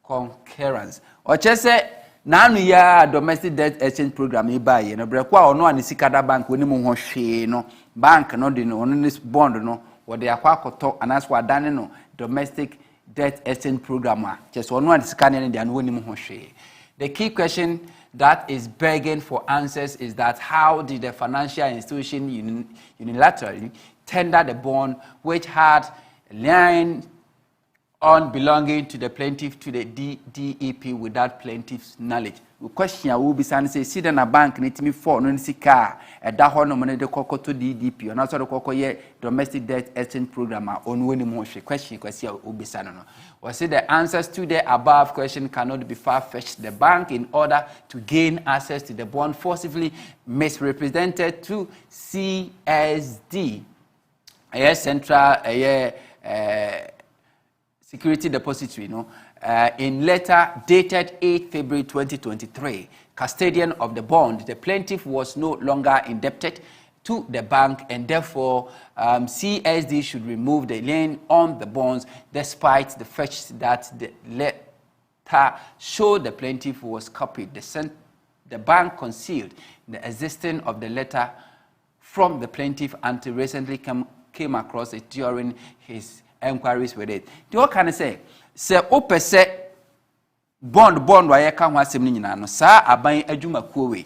concurrence. Ochese nanu ya domestic debt exchange program ibaye no brekwa ono anisika da bank woni mu ho hwe no bank no de no ono bond no wo de akwa akoto anaso adane no domestic debt exchange program just one and scanning the The key question that is begging for answers is that how did the financial institution unilaterally tender the bond which had line on belonging to the plaintiff to the DDEP without plaintiff's knowledge? The question will be saying, see, then a bank need me for no sika a dahono money the cocoa to DDP, and also the cocoa domestic debt exchange program on winning motion. Question will be saying, was it the answers to the above question cannot be far-fetched? The bank, in order to gain access to the bond, forcibly misrepresented to CSD, a central security depository, in letter dated 8 February 2023, custodian of the bond, the plaintiff was no longer indebted to the bank and therefore CSD should remove the lien on the bonds despite the fact that the letter showed the plaintiff was copied. The bank concealed the existence of the letter from the plaintiff until recently came across it during his inquiries with it. What can I say? Se opese bond wa ye ka ho asem ni nyina no sa aban adwuma kuowe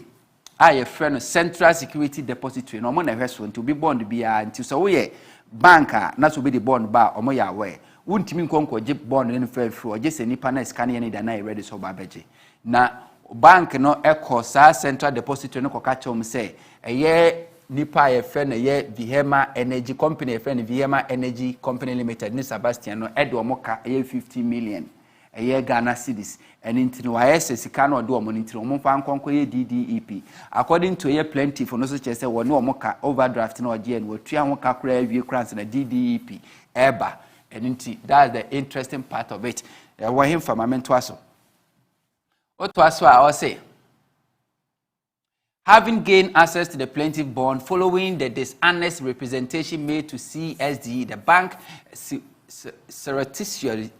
a ye frɛ no Central Security Depository no mo na hwɛ so nti obi bond bia nti so wo ye banker na so be the bond ba omo ya aware wuntimi nkonko je bond ne fa free je se nipa na scan ne da na ready so ba beje na bank no echo sa central depository no koka chom say eye nipa ye fe na ye Vihema Energy Company ye fe na Vihema Energy Company Limited ni Sebastian no edo omoka eye 50 million eye Ghana cedis and intino wayese sika no do omo ntino omo fa nkonko ye DDEP according to ye plenty for no so che say woni omoka overdraft na oje en wotua ho ka kra awie krans na DDEP eba and inti that's the interesting part of it we him famamento aso oto aso a o say having gained access to the plaintiff bond following the dishonest representation made to CSD, the bank surreptitiously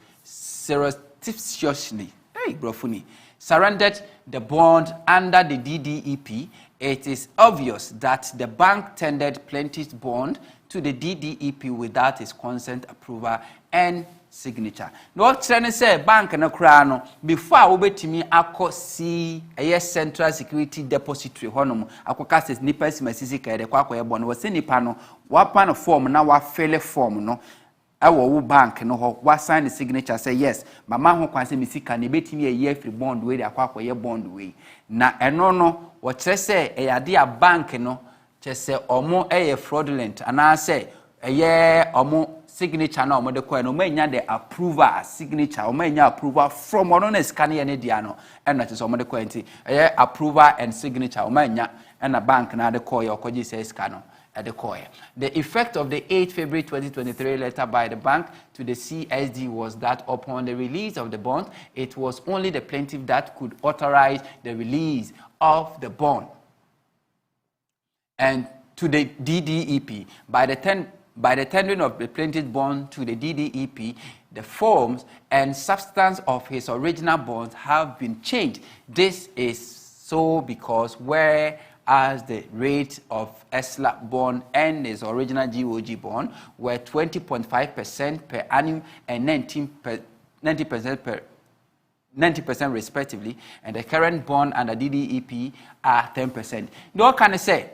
surrendered the bond under the DDEP. It is obvious that the bank tendered plaintiff's bond to the DDEP without his consent, approval, and signature. No trying say bank na kra no before obetimi akosi central security depository honom akoka says nipa simasisi ka de kwakwa ebo no wose nipa no wa pan form na wa fill form no ewo wo bank no ho wa sign the signature say yes mama ho kwanse misika na betimi eye free bond we de akwakwa ye bond we na eno no wo kire say eyade a bank no kire say omo fraudulent ana say eye omo signature na omode ko no manya the approval signature omanya approval from ono na scan ye ne dia no and that is omode ko enti approval and signature omanya and a bank na de ko ye okoji say scan no at the core. The effect of the 8 February 2023 letter by the bank to the CSD was that upon the release of the bond, it was only the plaintiff that could authorize the release of the bond. And to the DDEP, by the tendering of the plaintiff's bond to the DDEP, the forms and substance of his original bonds have been changed. This is so because whereas the rate of ESLA bond and his original GOG bond were 20.5% per annum and 90% respectively, and the current bond under DDEP are 10%. No can say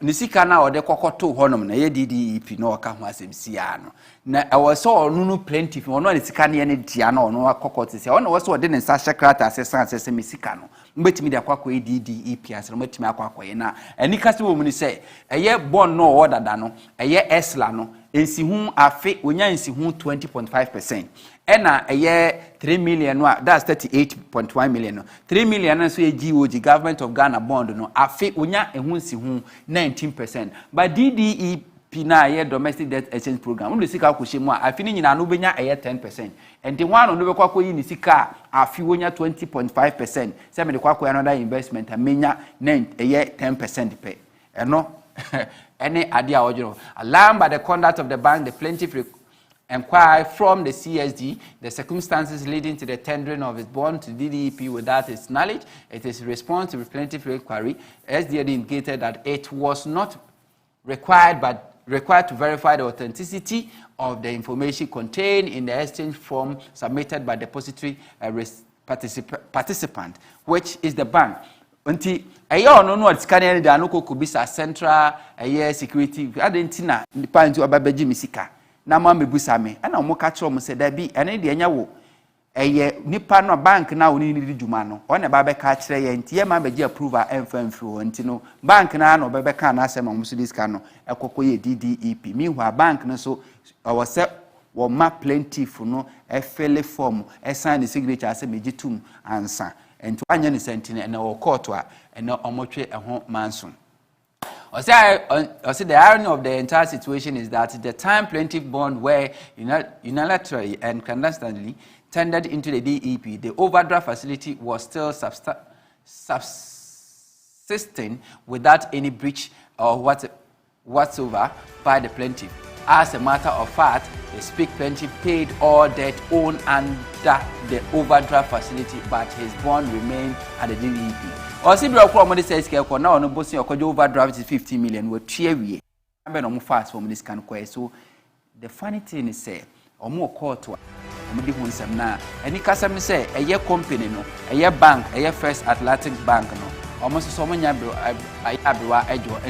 nisika na ode kokoto honom na ye DDEP na oka ho asemsia no na ewo so onu plaintiff ono nisika na ye ne dia na ono akokoto se ono wo so ode ne sa shakrata asesan asese misika no mbetimi de akwakọ DDEP asere mbetimi akwakọ ye na anika se wo mu ni se eye bond no wo dada no eye esla no ensi hu afi onya ensi hu 20.5%. Ena eye 3 million no that's 38.1 million no 3 million na so ye GOG government of Ghana bond no afi onya ehun si hu 19%. But DDEP na ye domestic debt exchange program ndo sika akohye mu afi ni nyina no benya eye 10%. And the one no be kwakọ yi ni sika afi onya 20.5%. Say me de kwakọ another investment amenya eye 10% pe. Eno any idea ojoro alarmed by the conduct of the bank, the plaintiff inquired from the CSD the circumstances leading to the tendering of his bond to DDEP without his knowledge. It is response to the plaintiff inquiry. SDD indicated that it was not required to verify the authenticity of the information contained in the exchange form submitted by depository participant, which is the bank. Unti ayo no no scanner da no kokubisa central security adentina nipa nti obabeji misika na ma mebusa me ana mo ka kiro mo se da bi ene de anya wo nipa no bank na oni ni djuma no ona ba be ka kire ye nti ye ma beji approval emfamfiri nti no bank na no be ka na asema mo so diska no ekoko ye DDEP meanwhile bank no so our se wo ma plaintiff no fill form sign the signature ase mejitum ansa and to anya ni sentine na wo court a na omotwe eho manson. I say the irony of the entire situation is that the time plaintiff bond were unilaterally and clandestinely tendered into the DEP, the overdraft facility was still subsisting without any breach or whatsoever by the plaintiff. As a matter of fact, the speak plaintiff paid all debt owed under the overdraft facility, but his bond remained at the DEP. Or see, Brother says, now on bossing or overdraft is 50 million. We're cheery. I'm no fast from this kind of question. So the funny thing is, say, or more court to now. And you can say, a year company, no, a year bank, a year First Atlantic Bank, no, almost so many and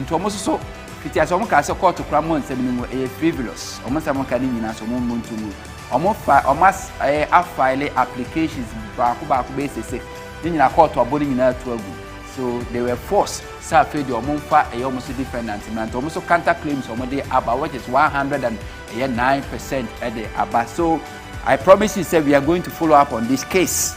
to almost so fiti as omo ka se court kura mo nsem ni mo frivolous omo se mo ka ni nyina so mo muntu mu omo file applications ba be sese ni nyina court obodi nyina to agu so they were forced sa fe de omo fa omo so defendant man omo so counter claims omo dey about which is 109% at the aba. So I promise you say we are going to follow up on this case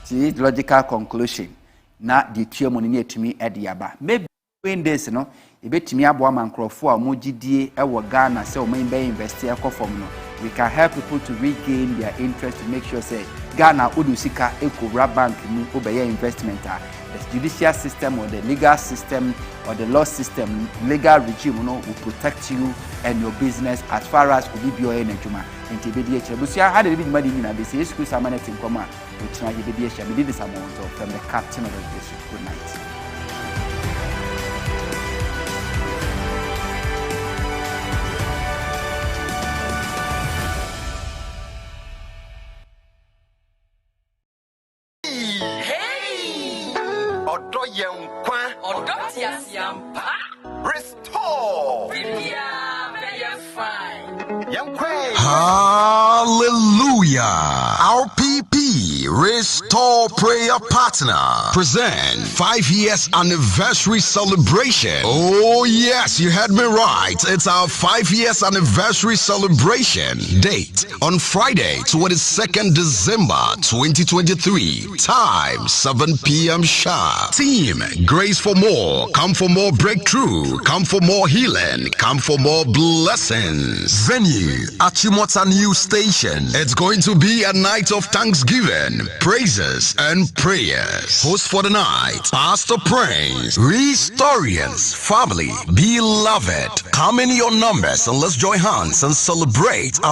to its logical conclusion na the tuo money near to me at the aba. Maybe when this no ebetimi abo amankrofo a mogidie ewo Ghana say o main be invest e from no we can help people to regain their interest to make sure say Ghana udusika ekobra bank ni obeye investment the judicial system or the legal system or the law system legal regime no will protect you and your business as far as ubibio enjuma intibedi echebusia had the big money na be say school samana tin koma which na yebedi eche be this amount from the captain of the district. Good night. Restore. Hallelujah. RPP Restore Prayer Partner present 5 years anniversary celebration. Oh yes, you heard me right. It's our 5 years anniversary celebration. Date on Friday, 22nd December 2023. Time 7 p.m. sharp. Team Grace for More. Come for more breakthrough. Come for more healing. Come for more blessings. Venue Achimota News Station. It's going to be a night of thanksgiving, praises, and prayers. Host for the night, Pastor Prince. Restorians, family, beloved. Come in your numbers and let's join hands and celebrate our